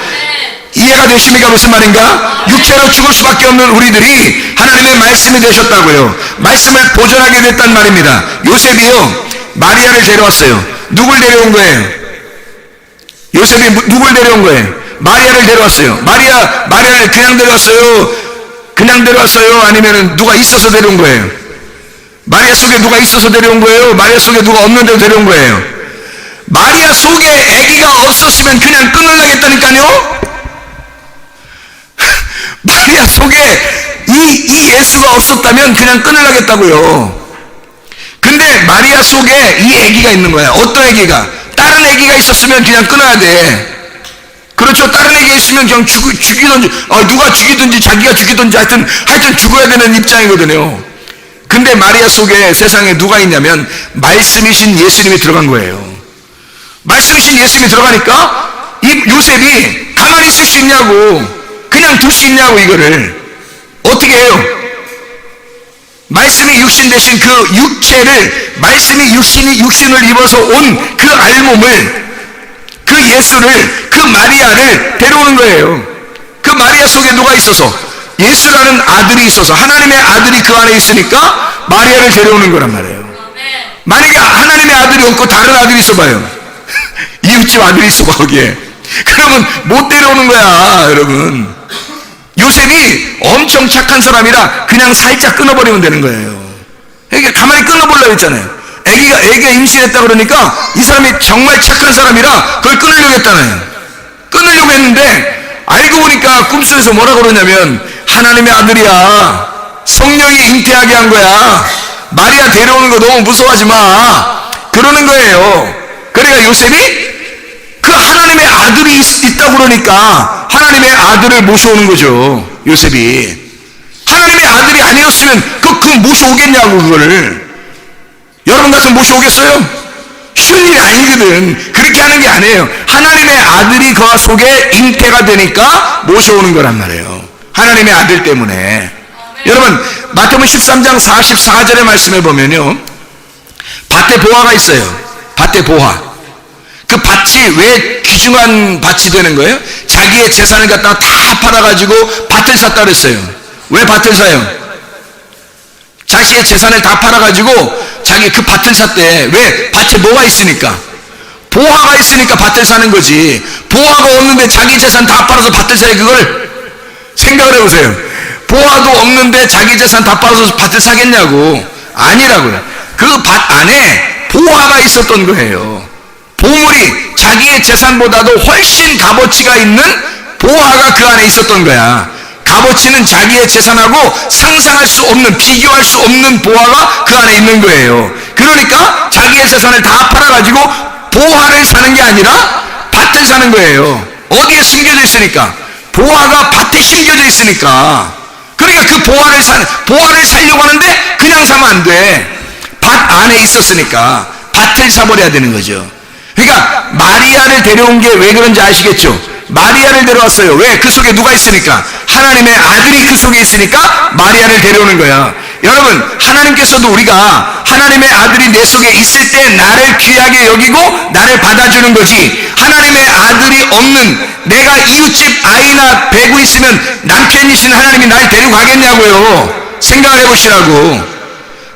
이해가 되십니까? 무슨 말인가? 육체로 죽을 수밖에 없는 우리들이 하나님의 말씀이 되셨다고요. 말씀을 보존하게 됐단 말입니다. 요셉이요, 마리아를 데려왔어요. 누굴 데려온 거예요? 요셉이 누굴 데려온 거예요? 마리아를 데려왔어요. 마리아를 그냥 데려왔어요? 그냥 데려왔어요? 아니면 누가 있어서 데려온 거예요? 마리아 속에 누가 있어서 데려온 거예요? 마리아 속에 누가 없는데 데려온 거예요? 마리아 속에 아기가 없었으면 그냥 끊으려겠다니까요? 마리아 속에 이 예수가 없었다면 그냥 끊으려겠다고요. 근데 마리아 속에 이 아기가 있는 거야. 어떤 아기가? 다른 아기가 있었으면 그냥 끊어야 돼. 그렇죠. 다른 아기가 있으면 그냥 죽이든지, 누가 죽이든지 자기가 죽이든지 하여튼 죽어야 되는 입장이거든요. 근데 마리아 속에 세상에 누가 있냐면 말씀이신 예수님이 들어간 거예요. 말씀이신 예수님이 들어가니까 이 요셉이 가만히 있을 수 있냐고, 그냥 둘 수 있냐고. 이거를 어떻게 해요? 말씀이 육신 대신 그 육체를, 말씀이 육신을 입어서 온 그 알몸을, 그 예수를, 그 마리아를 데려오는 거예요. 그 마리아 속에 누가 있어서? 예수라는 아들이 있어서, 하나님의 아들이 그 안에 있으니까 마리아를 데려오는 거란 말이에요. 만약에 하나님의 아들이 없고 다른 아들이 있어봐요. 이웃집 아들이 있어봐 거기에. 그러면 못 데려오는 거야, 여러분. 요셉이 엄청 착한 사람이라 그냥 살짝 끊어버리면 되는 거예요. 애기 가만히 끊어보려고 했잖아요. 애기가 임신했다 그러니까 이 사람이 정말 착한 사람이라 그걸 끊으려고 했잖아요. 끊으려고 했는데 알고 보니까 꿈속에서 뭐라 그러냐면 하나님의 아들이야. 성령이 잉태하게 한 거야. 마리아 데려오는 거 너무 무서워하지 마. 그러는 거예요. 그러니까 요셉이 그 하나님의 아들이 있다고 그러니까 하나님의 아들을 모셔오는 거죠. 요셉이 하나님의 아들이 아니었으면 그 모셔오겠냐고. 그거를 여러분 같으면 모셔오겠어요? 쉬운 일이 아니거든. 그렇게 하는 게 아니에요. 하나님의 아들이 그 속에 잉태가 되니까 모셔오는 거란 말이에요. 하나님의 아들 때문에. 여러분 마태복음 13장 44절의 말씀에 보면요, 밭에 보화가 있어요. 밭에 보화. 그 밭이 왜 귀중한 밭이 되는 거예요? 자기의 재산을 갖다가 다 팔아가지고 밭을 샀다 그랬어요. 왜 밭을 사요? 자기의 재산을 다 팔아가지고 자기 그 밭을 샀대. 왜? 밭에 뭐가 있으니까? 보화가 있으니까 밭을 사는 거지. 보화가 없는데 자기 재산 다 팔아서 밭을 사요? 그걸 생각을 해보세요. 보화도 없는데 자기 재산 다 팔아서 밭을 사겠냐고. 아니라고요. 그 밭 안에 보화가 있었던 거예요. 보물이 자기의 재산보다도 훨씬 값어치가 있는 보화가 그 안에 있었던 거야. 값어치는 자기의 재산하고 상상할 수 없는, 비교할 수 없는 보화가 그 안에 있는 거예요. 그러니까 자기의 재산을 다 팔아가지고 보화를 사는 게 아니라 밭을 사는 거예요. 어디에 숨겨져 있으니까? 보화가 밭에 심겨져 있으니까. 그러니까 그 보화를 사려고 하는데 그냥 사면 안 돼. 밭 안에 있었으니까 밭을 사버려야 되는 거죠. 그러니까 마리아를 데려온 게 왜 그런지 아시겠죠? 마리아를 데려왔어요. 왜? 그 속에 누가 있으니까? 하나님의 아들이 그 속에 있으니까 마리아를 데려오는 거야. 여러분, 하나님께서도 우리가 하나님의 아들이 내 속에 있을 때 나를 귀하게 여기고 나를 받아주는 거지, 하나님의 아들이 없는 내가 이웃집 아이나 배고 있으면 남편이신 하나님이 날 데리고 가겠냐고요. 생각을 해보시라고.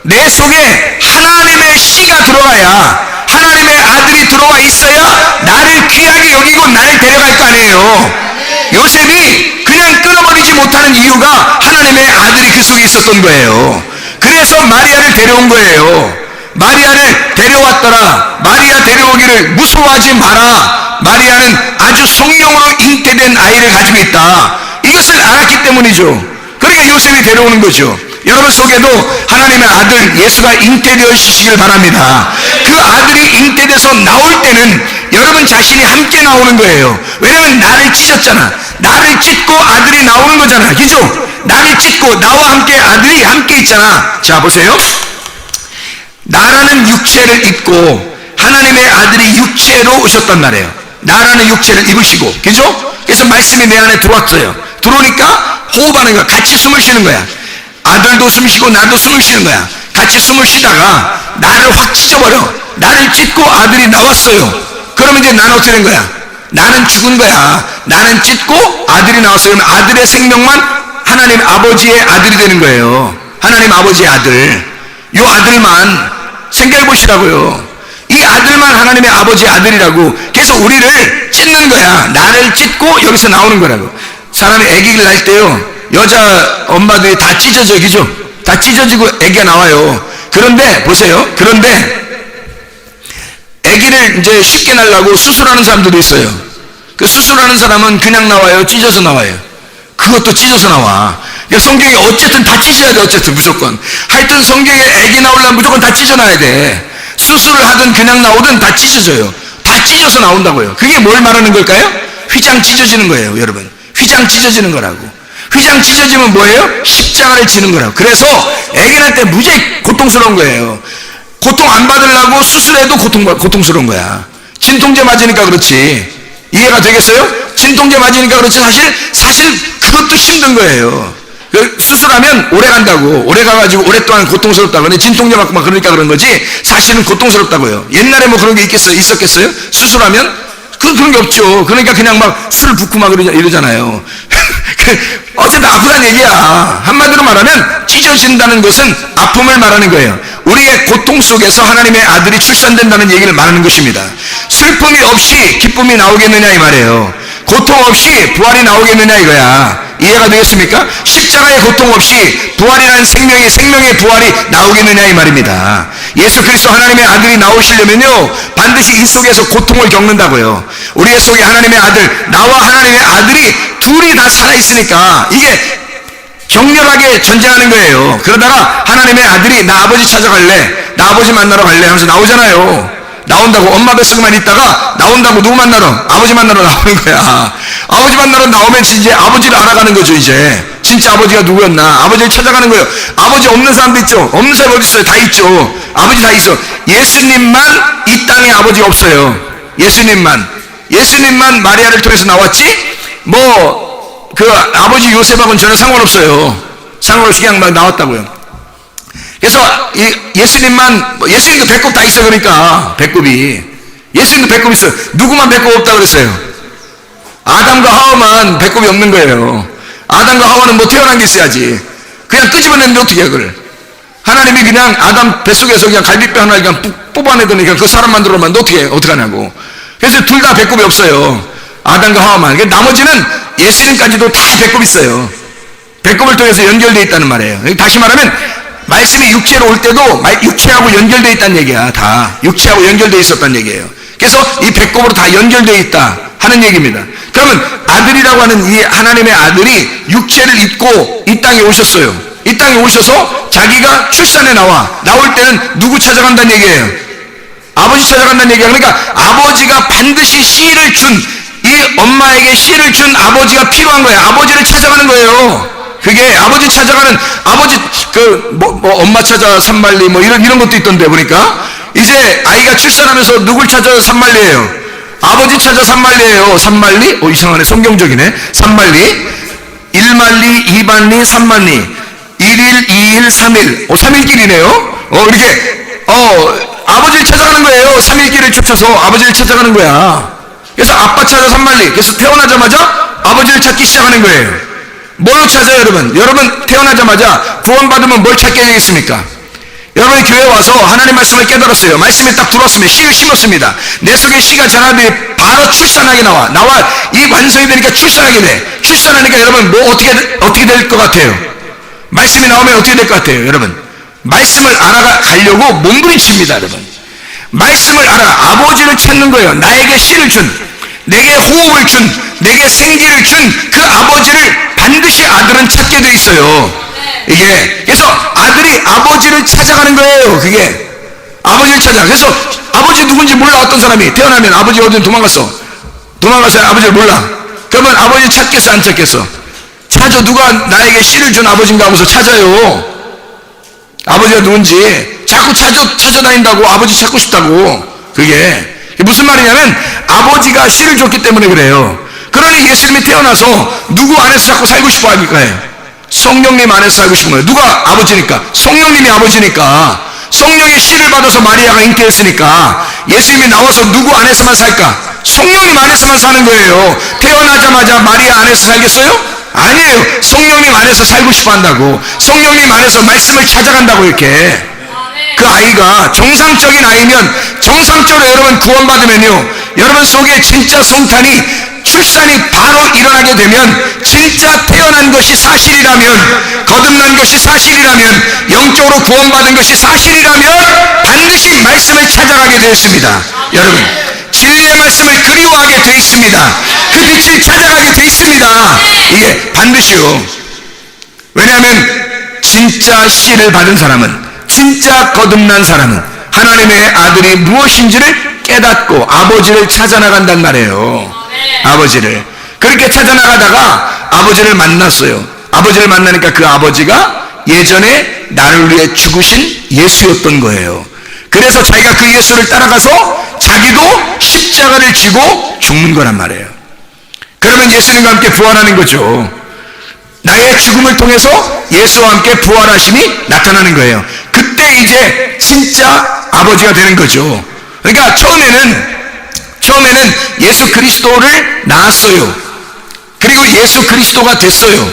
내 속에 하나님의 씨가 들어가야, 하나님의 아들이 들어와 있어야 나를 귀하게 여기고 나를 데려갈 거 아니에요. 요셉이 그냥 끊어버리지 못하는 이유가 하나님의 아들이 그 속에 있었던 거예요. 그래서 마리아를 데려온 거예요. 마리아를 데려왔더라. 마리아 데려오기를 무서워하지 마라. 마리아는 아주 성령으로 잉태된 아이를 가지고 있다. 이것을 알았기 때문이죠. 그러니까 요셉이 데려오는 거죠. 여러분 속에도 하나님의 아들 예수가 잉태되어 주시길 바랍니다. 그 아들이 잉태돼서 나올 때는 여러분 자신이 함께 나오는 거예요. 왜냐면 나를 찢었잖아. 나를 찢고 아들이 나오는 거잖아. 그죠? 나를 찢고 나와 함께 아들이 함께 있잖아. 자, 보세요. 나라는 육체를 입고 하나님의 아들이 육체로 오셨단 말이에요. 나라는 육체를 입으시고, 그죠? 그래서 말씀이 내 안에 들어왔어요. 들어오니까 호흡하는 거야. 같이 숨을 쉬는 거야. 아들도 숨 쉬고 나도 숨을 쉬는 거야. 같이 숨을 쉬다가 나를 확 찢어버려. 나를 찢고 아들이 나왔어요. 그러면 이제 나는 어떻게 된 거야? 나는 죽은 거야. 나는 찢고 아들이 나왔어요. 그러면 아들의 생명만 하나님 아버지의 아들이 되는 거예요. 하나님 아버지의 아들. 이 아들만 생각해 보시라고요. 이 아들만 하나님의 아버지의 아들이라고. 그래서 우리를 찢는 거야. 나를 찢고 여기서 나오는 거라고. 사람이 아기를 낳을 때요, 여자 엄마들이 다 찢어져요. 그죠? 다 찢어지고 아기가 나와요. 그런데 보세요. 그런데 아기를 이제 쉽게 낳으려고 수술하는 사람들도 있어요. 그 수술하는 사람은 그냥 나와요? 찢어서 나와요? 그것도 찢어서 나와. 그러니까 성경에 어쨌든 다 찢어야 돼. 어쨌든 무조건. 하여튼 성경에 아기 나오려면 무조건 다 찢어놔야 돼. 수술을 하든 그냥 나오든 다 찢어져요. 다 찢어서 나온다고요. 그게 뭘 말하는 걸까요? 휘장 찢어지는 거예요, 여러분. 휘장 찢어지는 거라고. 휘장 찢어지면 뭐예요? 십자가를 지는 거라고. 그래서 아기 낳을 때 무지하게 고통스러운 거예요. 고통 안 받으려고 수술해도 고통스러운 거야. 진통제 맞으니까 그렇지. 이해가 되겠어요? 진통제 맞으니까 그렇지. 사실 그것도 힘든 거예요. 수술하면 오래 간다고. 오래 가가지고 오랫동안 고통스럽다고. 근데 진통제 맞고 막 그러니까 그런 거지. 사실은 고통스럽다고요. 옛날에 뭐 그런 게 있었겠어요? 수술하면? 그런 게 없죠. 그러니까 그냥 막 술 붓고 막 이러잖아요. 어쨌든 아프다는 얘기야. 한마디로 말하면 찢어진다는 것은 아픔을 말하는 거예요. 우리의 고통 속에서 하나님의 아들이 출산된다는 얘기를 말하는 것입니다. 슬픔이 없이 기쁨이 나오겠느냐 이 말이에요. 고통 없이 부활이 나오겠느냐 이거야. 이해가 되겠습니까? 십자가의 고통 없이 부활이라는 생명의 부활이 나오겠느냐 이 말입니다. 예수 그리스도 하나님의 아들이 나오시려면요, 반드시 이 속에서 고통을 겪는다고요. 우리의 속에 하나님의 아들, 나와 하나님의 아들이 둘이 다 살아있으니까 이게 격렬하게 전쟁하는 거예요. 그러다가 하나님의 아들이 나 아버지 찾아갈래, 나 아버지 만나러 갈래 하면서 나오잖아요. 나온다고. 엄마 뱃속에만 있다가 나온다고. 누구 만나러? 아버지 만나러 나오는 거야. 아버지 만나러 나오면 이제 아버지를 알아가는 거죠. 이제 진짜 아버지가 누구였나, 아버지를 찾아가는 거예요. 아버지 없는 사람도 있죠. 없는 사람이 어디 있어요? 다 있죠. 아버지 다 있어. 예수님만 이 땅에 아버지가 없어요. 예수님만 마리아를 통해서 나왔지. 그 아버지 요셉하고는 전혀 상관없어요. 상관없이 그냥 막 나왔다고요. 그래서 예수님도 배꼽 다 있어. 그러니까 배꼽이, 예수님도 배꼽 있어요. 누구만 배꼽 없다 그랬어요? 아담과 하와만 배꼽이 없는 거예요. 아담과 하와는 뭐 태어난 게 있어야지. 그냥 끄집어냈는데 어떻게 해 그걸. 하나님이 그냥 아담 뱃속에서 그냥 갈비뼈 하나 그냥 뽑아내더니 그냥 그 사람 만들어만 어떻게 하냐고. 그래서 둘 다 배꼽이 없어요. 아담과 하와만. 나머지는 예수님까지도 다 배꼽 있어요. 배꼽을 통해서 연결되어 있다는 말이에요. 다시 말하면 말씀이 육체로 올 때도 육체하고 연결되어 있다는 얘기야. 다 육체하고 연결되어 있었다는 얘기예요. 그래서 이 배꼽으로 다 연결되어 있다 하는 얘기입니다. 그러면 아들이라고 하는 이 하나님의 아들이 육체를 입고 이 땅에 오셨어요. 이 땅에 오셔서 자기가 출산에 나올 때는 누구 찾아간다는 얘기예요? 아버지 찾아간다는 얘기야. 그러니까 아버지가 반드시 씨를 이 엄마에게 씨를 준 아버지가 필요한 거예요. 아버지를 찾아가는 거예요. 그게 아버지 찾아가는, 엄마 찾아 산말리 이런 것도 있던데 보니까. 이제 아이가 출산하면서 누굴 찾아 산말리예요? 아버지 찾아 산말리예요. 산말리? 이상하네. 성경적이네. 산말리. 1만리, 2만리, 3만리. 1일, 2일, 3일. 3일길이네요. 이렇게, 아버지를 찾아가는 거예요. 3일길을 쫓아서 아버지를 찾아가는 거야. 그래서 아빠 찾아 산말리. 그래서 태어나자마자 아버지를 찾기 시작하는 거예요. 뭘로 찾아요, 여러분? 여러분 태어나자마자 구원받으면 뭘 찾게 되겠습니까? 여러분이 교회에 와서 하나님 말씀을 깨달았어요. 말씀이 딱 들어왔으면 씨를 심었습니다. 내 속에 씨가 자라더니 바로 출산하게 나와 이 완성이 되니까 출산하게 돼. 출산하니까 여러분 뭐 어떻게 될 것 같아요? 말씀이 나오면 어떻게 될 것 같아요, 여러분? 말씀을 알아가려고 몸부림칩니다, 여러분. 말씀을 알아. 아버지를 찾는 거예요. 나에게 씨를 준, 내게 호흡을 준, 내게 생기를 준 그 아버지를 반드시 아들은 찾게 돼 있어요. 이게 그래서 아들이 아버지를 찾아가는 거예요. 그게 아버지를 찾아. 그래서 아버지 누군지 몰라. 어떤 사람이 태어나면 아버지 어디 도망가서 아버지를 몰라. 그러면 아버지 찾겠어 안 찾겠어? 찾아. 누가 나에게 씨를 준 아버지인가 하면서 찾아요. 아버지가 누군지 자꾸 찾아다닌다고. 아버지 찾고 싶다고. 그게 무슨 말이냐면 아버지가 씨를 줬기 때문에 그래요. 그러니 예수님이 태어나서 누구 안에서 자꾸 살고 싶어 하니까요. 성령님 안에서 살고 싶은 거예요. 누가 아버지니까? 성령님이 아버지니까. 성령의 씨를 받아서 마리아가 잉태했으니까 예수님이 나와서 누구 안에서만 살까? 성령님 안에서만 사는 거예요. 태어나자마자 마리아 안에서 살겠어요? 아니에요. 성령님 안에서 살고 싶어 한다고. 성령님 안에서 말씀을 찾아간다고. 이렇게 그 아이가 정상적인 아이면, 정상적으로 여러분 구원받으면요, 여러분 속에 진짜 성탄이, 출산이 바로 일어나게 되면, 진짜 태어난 것이 사실이라면, 거듭난 것이 사실이라면, 영적으로 구원받은 것이 사실이라면 반드시 말씀을 찾아가게 되어 있습니다. 여러분, 진리의 말씀을 그리워하게 되어 있습니다. 그 빛을 찾아가게 되어 있습니다. 이게 반드시요. 왜냐하면 진짜 씨를 받은 사람은, 진짜 거듭난 사람은 하나님의 아들이 무엇인지를 깨닫고 아버지를 찾아나간단 말이에요. 아버지를 그렇게 찾아나가다가 아버지를 만났어요. 아버지를 만나니까 그 아버지가 예전에 나를 위해 죽으신 예수였던 거예요. 그래서 자기가 그 예수를 따라가서 자기도 십자가를 지고 죽는 거란 말이에요. 그러면 예수님과 함께 부활하는 거죠. 나의 죽음을 통해서 예수와 함께 부활하심이 나타나는 거예요. 그때 이제 진짜 아버지가 되는 거죠. 그러니까 처음에는 예수 그리스도를 낳았어요. 그리고 예수 그리스도가 됐어요.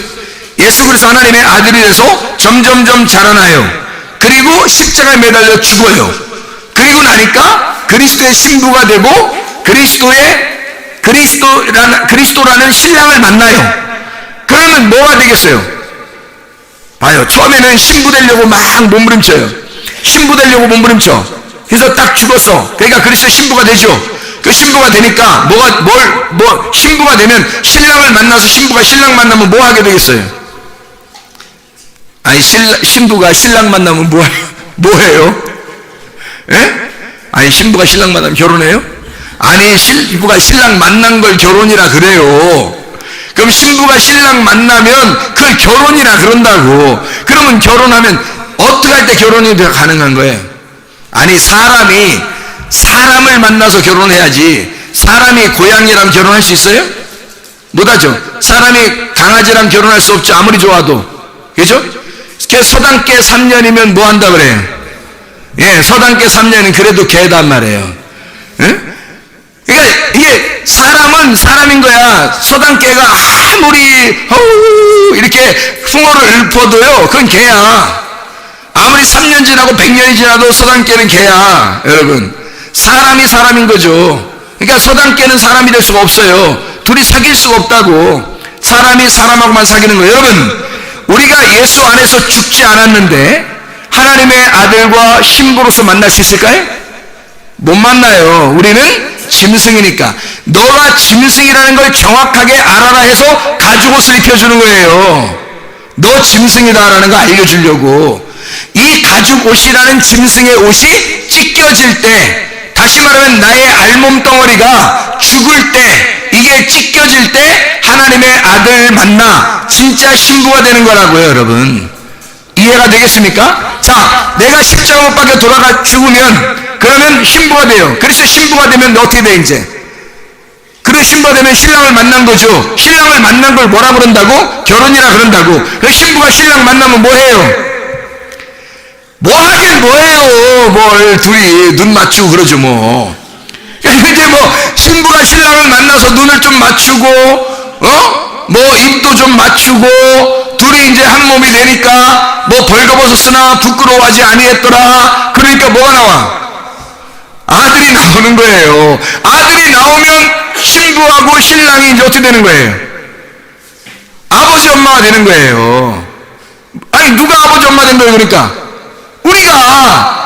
예수 그리스도 하나님의 아들이 돼서 점점점 자라나요. 그리고 십자가에 매달려 죽어요. 그리고 나니까 그리스도의 신부가 되고 그리스도라는 신랑을 만나요. 그러면 뭐가 되겠어요? 봐요. 처음에는 신부 되려고 막 몸부림쳐요. 신부 되려고 몸부림쳐. 그래서 딱 죽었어. 그러니까 그리스도의 신부가 되죠. 그 신부가 되니까 신부가 되면 신랑을 만나서, 신부가 신랑 만나면 뭐 하게 되겠어요? 아니, 신부가 신랑 만나면 뭐해요? 예? 아니, 신부가 신랑 만나면 결혼해요? 아니, 신부가 신랑 만난 걸 결혼이라 그래요. 그럼 신부가 신랑 만나면 그걸 결혼이라 그런다고. 그러면 결혼하면 어떻게 할 때 결혼이 가능한 거예요? 아니, 사람을 만나서 결혼해야지. 사람이 고양이랑 결혼할 수 있어요? 못하죠. 사람이 강아지랑 결혼할 수 없죠. 아무리 좋아도. 그죠? 서당계 3년이면 뭐 한다 그래요? 예, 서당계 3년은 그래도 개단 말이에요. 예? 그러니까 이게 사람은 사람인 거야. 서당개가 아무리 이렇게 숭어를 읊어도요, 그건 개야. 아무리 3년 지나고 100년이 지나도 서당개는 개야. 여러분, 사람이 사람인 거죠. 그러니까 서당개는 사람이 될 수가 없어요. 둘이 사귈 수가 없다고. 사람이 사람하고만 사귀는 거예요. 여러분, 우리가 예수 안에서 죽지 않았는데 하나님의 아들과 신부로서 만날 수 있을까요? 못 만나요. 우리는 짐승이니까. 너가 짐승이라는 걸 정확하게 알아라 해서 가죽옷을 입혀주는 거예요. 너 짐승이다라는 거 알려주려고. 이 가죽옷이라는 짐승의 옷이 찢겨질 때, 다시 말하면 나의 알몸덩어리가 죽을 때, 이게 찢겨질 때 하나님의 아들 만나 진짜 신부가 되는 거라고요. 여러분, 이해가 되겠습니까? 자, 내가 십자가 못 박혀 돌아가 죽으면 그러면 신부가 돼요. 그래서 신부가 되면 어떻게 돼? 이제 그리고 신부가 되면 신랑을 만난 거죠. 신랑을 만난 걸 뭐라 그런다고? 결혼이라 그런다고. 그 신부가 신랑 만나면 뭐 해요? 뭐 하긴 뭐 해요. 뭘 둘이 눈 맞추고 그러죠 뭐. 이제 뭐 신부가 신랑을 만나서 눈을 좀 맞추고 뭐 입도 좀 맞추고 둘이 이제 한 몸이 되니까 뭐 벌거벗었으나 부끄러워하지 아니했더라. 그러니까 뭐가 나와? 아들이 나오는 거예요. 아들이 나오면 신부하고 신랑이 이제 어떻게 되는 거예요? 아버지 엄마가 되는 거예요. 아니, 누가 아버지 엄마 된 거예요? 그러니까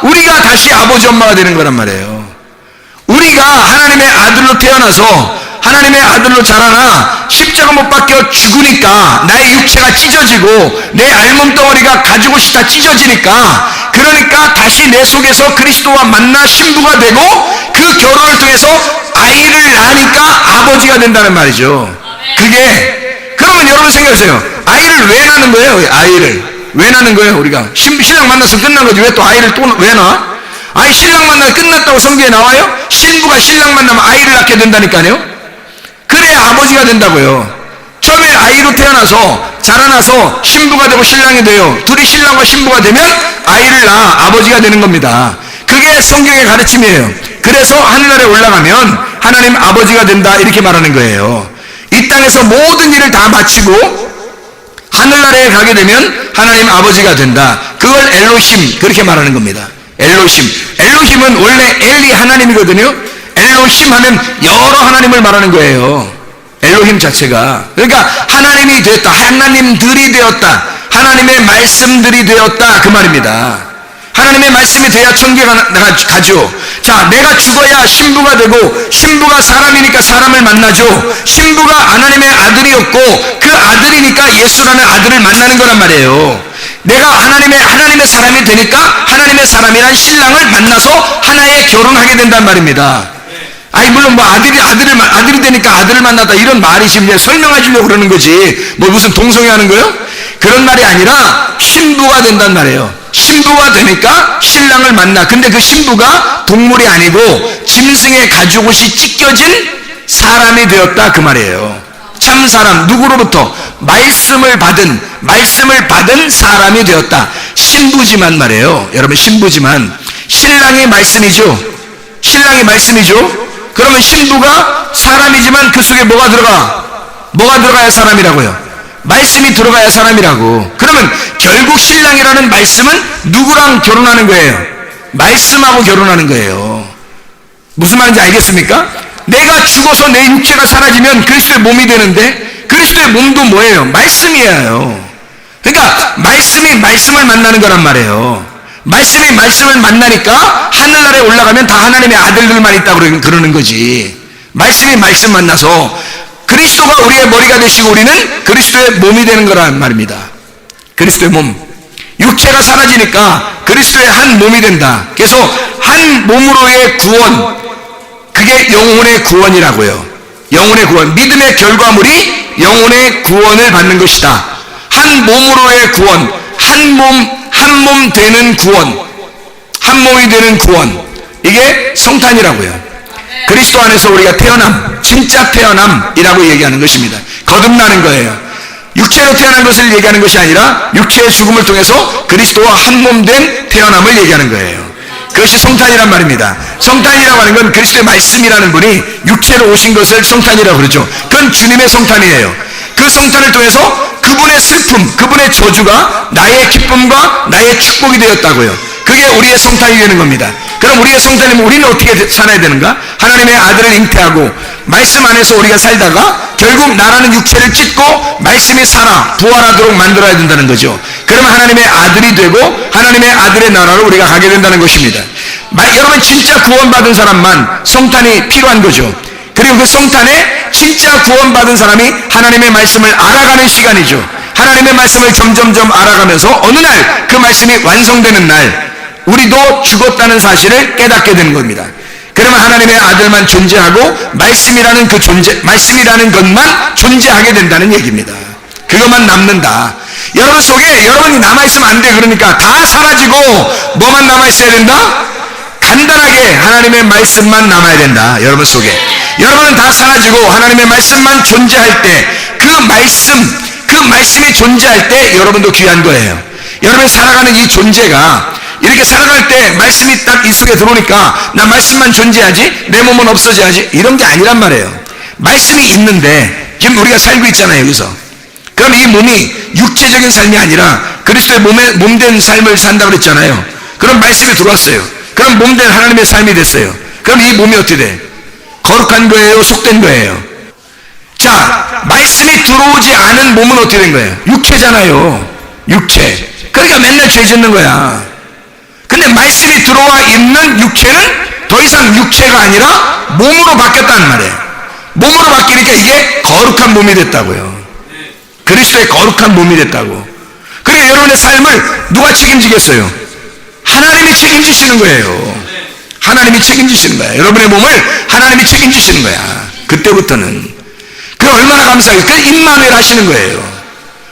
우리가 다시 아버지 엄마가 되는 거란 말이에요. 우리가 하나님의 아들로 태어나서 하나님의 아들로 자라나 십자가 못 박혀 죽으니까 나의 육체가 찢어지고 내 알몸덩어리가 가죽옷이 다 찢어지니까 그 그러니까 다시 내 속에서 그리스도와 만나 신부가 되고 그 결혼을 통해서 아이를 낳으니까 아버지가 된다는 말이죠. 그러면 여러분 생각하세요. 아이를 왜 낳는 거예요? 아이를 왜 낳는 거예요? 우리가 신랑 만나서 끝난 거지 왜 또 아이를 또 왜 낳아? 아이 신랑 만나 끝났다고 성경에 나와요? 신부가 신랑 만나면 아이를 낳게 된다니까요. 그래야 아버지가 된다고요. 처음에 아이로 태어나서 자라나서 신부가 되고 신랑이 돼요. 둘이 신랑과 신부가 되면 아이를 낳아 아버지가 되는 겁니다. 그게 성경의 가르침이에요. 그래서 하늘나라에 올라가면 하나님 아버지가 된다 이렇게 말하는 거예요. 이 땅에서 모든 일을 다 마치고 하늘나라에 가게 되면 하나님 아버지가 된다. 그걸 엘로힘 그렇게 말하는 겁니다. 엘로힘은 원래 엘리 하나님이거든요. 엘로힘 하면 여러 하나님을 말하는 거예요. 엘로힘 자체가. 그러니까 하나님이 되었다. 하나님들이 되었다. 하나님의 말씀들이 되었다. 그 말입니다. 하나님의 말씀이 돼야 천국에 가죠. 자, 내가 죽어야 신부가 되고 신부가 사람이니까 사람을 만나죠. 신부가 하나님의 아들이었고 그 아들이니까 예수라는 아들을 만나는 거란 말이에요. 내가 하나님의 사람이 되니까 하나님의 사람이란 신랑을 만나서 하나의 결혼하게 된단 말입니다. 아니 물론 뭐 아들이 되니까 아들을 만났다 이런 말이 지금 설명하시려고 그러는 거지 뭐 무슨 동성애 하는 거요? 그런 말이 아니라 신부가 된단 말이에요. 신부가 되니까 신랑을 만나. 근데 그 신부가 동물이 아니고 짐승의 가죽옷이 찢겨진 사람이 되었다 그 말이에요. 참 사람 누구로부터 말씀을 받은 사람이 되었다. 신부지만 말이에요. 여러분 신부지만 신랑이 말씀이죠. 그러면 신부가 사람이지만 그 속에 뭐가 들어가야 사람이라고요? 말씀이 들어가야 사람이라고. 그러면 결국 신랑이라는 말씀은 누구랑 결혼하는 거예요? 말씀하고 결혼하는 거예요. 무슨 말인지 알겠습니까? 내가 죽어서 내 육체가 사라지면 그리스도의 몸이 되는데 그리스도의 몸도 뭐예요? 말씀이에요. 그러니까 말씀이 말씀을 만나는 거란 말이에요. 말씀이 말씀을 만나니까 하늘나라에 올라가면 다 하나님의 아들들만 있다고 그러는 거지. 말씀이 말씀 만나서 그리스도가 우리의 머리가 되시고 우리는 그리스도의 몸이 되는 거란 말입니다. 그리스도의 몸. 육체가 사라지니까 그리스도의 한 몸이 된다. 그래서 한 몸으로의 구원, 그게 영혼의 구원이라고요. 영혼의 구원. 믿음의 결과물이 영혼의 구원을 받는 것이다. 한 몸으로의 구원, 한 몸 되는 구원, 한 몸이 되는 구원. 이게 성탄이라고요. 그리스도 안에서 우리가 태어남, 진짜 태어남이라고 얘기하는 것입니다. 거듭나는 거예요. 육체로 태어난 것을 얘기하는 것이 아니라 육체의 죽음을 통해서 그리스도와 한 몸 된 태어남을 얘기하는 거예요. 그것이 성탄이란 말입니다. 성탄이라고 하는 건 그리스도의 말씀이라는 분이 육체로 오신 것을 성탄이라고 그러죠. 그건 주님의 성탄이에요. 그 성탄을 통해서 그분의 슬픔, 그분의 저주가 나의 기쁨과 나의 축복이 되었다고요. 그게 우리의 성탄이 되는 겁니다. 그럼 우리의 성탄이면 우리는 어떻게 살아야 되는가? 하나님의 아들을 잉태하고 말씀 안에서 우리가 살다가 결국 나라는 육체를 찢고 말씀이 살아 부활하도록 만들어야 된다는 거죠. 그러면 하나님의 아들이 되고 하나님의 아들의 나라로 우리가 가게 된다는 것입니다. 여러분 진짜 구원받은 사람만 성탄이 필요한 거죠. 그리고 그 성탄에 진짜 구원받은 사람이 하나님의 말씀을 알아가는 시간이죠. 하나님의 말씀을 점점점 알아가면서 어느 날 그 말씀이 완성되는 날 우리도 죽었다는 사실을 깨닫게 되는 겁니다. 그러면 하나님의 아들만 존재하고 말씀이라는 것만 존재하게 된다는 얘기입니다. 그것만 남는다. 여러분 속에 여러분이 남아있으면 안 돼. 그러니까 다 사라지고 뭐만 남아있어야 된다? 간단하게 하나님의 말씀만 남아야 된다. 여러분 속에 여러분은 다 사라지고 하나님의 말씀만 존재할 때 그 말씀이 존재할 때 여러분도 귀한 거예요. 여러분이 살아가는 이 존재가 이렇게 살아갈 때 말씀이 딱 이 속에 들어오니까 나 말씀만 존재하지 내 몸은 없어져야지 이런 게 아니란 말이에요. 말씀이 있는데 지금 우리가 살고 있잖아요. 여기서 그럼 이 몸이 육체적인 삶이 아니라 그리스도의 몸된 삶을 산다고 그랬잖아요. 그럼 말씀이 들어왔어요. 그럼 몸된 하나님의 삶이 됐어요. 그럼 이 몸이 어떻게 돼? 거룩한 거예요? 속된 거예요? 자, 말씀이 들어오지 않은 몸은 어떻게 된 거예요? 육체잖아요. 육체. 그러니까 맨날 죄 짓는 거야. 근데 말씀이 들어와 있는 육체는 더 이상 육체가 아니라 몸으로 바뀌었다는 말이에요. 몸으로 바뀌니까 이게 거룩한 몸이 됐다고요. 그리스도의 거룩한 몸이 됐다고. 그리고 여러분의 삶을 누가 책임지겠어요? 하나님이 책임지시는 거예요. 하나님이 책임지시는 거야. 여러분의 몸을 하나님이 책임지시는 거야. 그때부터는. 그 얼마나 감사해요. 그 임마누엘 하시는 거예요.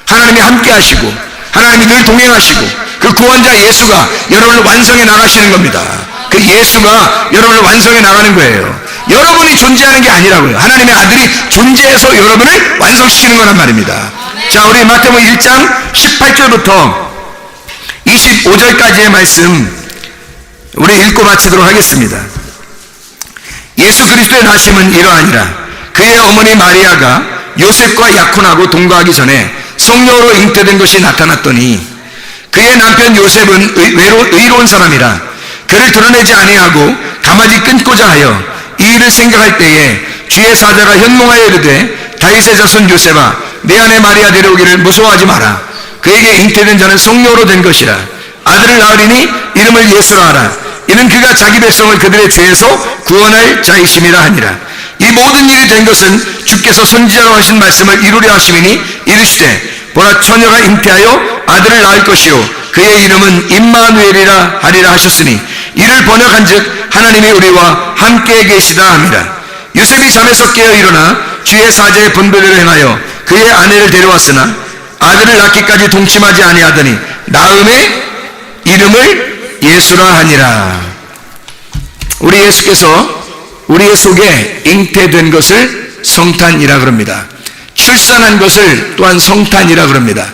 하나님이 함께 하시고 하나님이 늘 동행하시고 그 구원자 예수가 여러분을 완성해 나가시는 겁니다. 그 예수가 여러분을 완성해 나가는 거예요. 여러분이 존재하는 게 아니라고요. 하나님의 아들이 존재해서 여러분을 완성시키는 거란 말입니다. 자, 우리 마태복음 1장 18절부터 25절까지의 말씀 우리 읽고 마치도록 하겠습니다. 예수 그리스도의 나심은 이러하니라. 그의 어머니 마리아가 요셉과 약혼하고 동거하기 전에 성령으로 잉태된 것이 나타났더니 그의 남편 요셉은 의로운 사람이라 그를 드러내지 아니하고 가마지 끊고자 하여 이 일을 생각할 때에 주의 사자가 현몽하여 이르되 다윗의 자손 요셉아 내 아내 마리아 데려오기를 무서워하지 마라. 그에게 잉태된 자는 성령으로 된 것이라. 아들을 낳으리니 이름을 예수라 하라. 이는 그가 자기 백성을 그들의 죄에서 구원할 자이심이라 하니라. 이 모든 일이 된 것은 주께서 선지자로 하신 말씀을 이루려 하심이니 이르시되 보라 처녀가 잉태하여 아들을 낳을 것이요 그의 이름은 임마누엘이라 하리라 하셨으니 이를 번역한즉 하나님이 우리와 함께 계시다 함이라. 요셉이 잠에서 깨어 일어나 주의 사자의 분배를 행하여 그의 아내를 데려왔으나 아들을 낳기까지 동침하지 아니하더니 나음의 이름을 예수라 하니라. 우리 예수께서 우리의 속에 잉태된 것을 성탄이라 그럽니다. 출산한 것을 또한 성탄이라 그럽니다.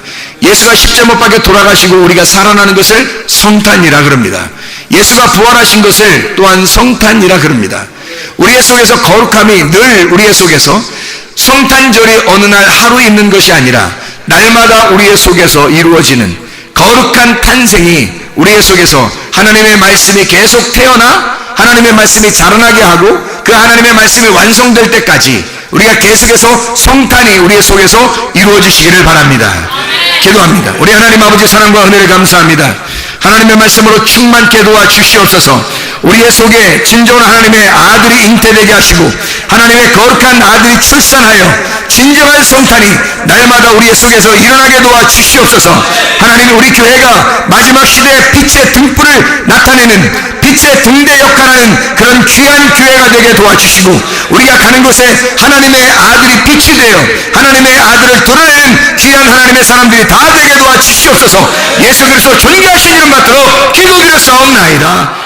예수가 십자가 못 박혀 돌아가시고 우리가 살아나는 것을 성탄이라 그럽니다. 예수가 부활하신 것을 또한 성탄이라 그럽니다. 우리의 속에서 거룩함이 늘 우리의 속에서 성탄절이 어느 날 하루 있는 것이 아니라 날마다 우리의 속에서 이루어지는 거룩한 탄생이 우리의 속에서 하나님의 말씀이 계속 태어나 하나님의 말씀이 자라나게 하고 그 하나님의 말씀이 완성될 때까지 우리가 계속해서 성탄이 우리의 속에서 이루어지시기를 바랍니다. 기도합니다. 우리 하나님 아버지 사랑과 은혜를 감사합니다. 하나님의 말씀으로 충만케 도와주시옵소서. 우리의 속에 진정한 하나님의 아들이 잉태되게 하시고 하나님의 거룩한 아들이 출산하여 진정한 성탄이 날마다 우리의 속에서 일어나게 도와주시옵소서. 하나님 우리 교회가 마지막 시대의 빛의 등불을 나타내는 빛의 등대 역할하는 그런 귀한 교회가 되게 도와주시고 우리가 가는 곳에 하나님의 아들이 빛이 되어 하나님의 아들을 드러내는 귀한 하나님의 사람들이 다 되게 도와주시옵소서. 예수 그리스도 존귀하신 이름 받들어 기도드렸사옵나이다.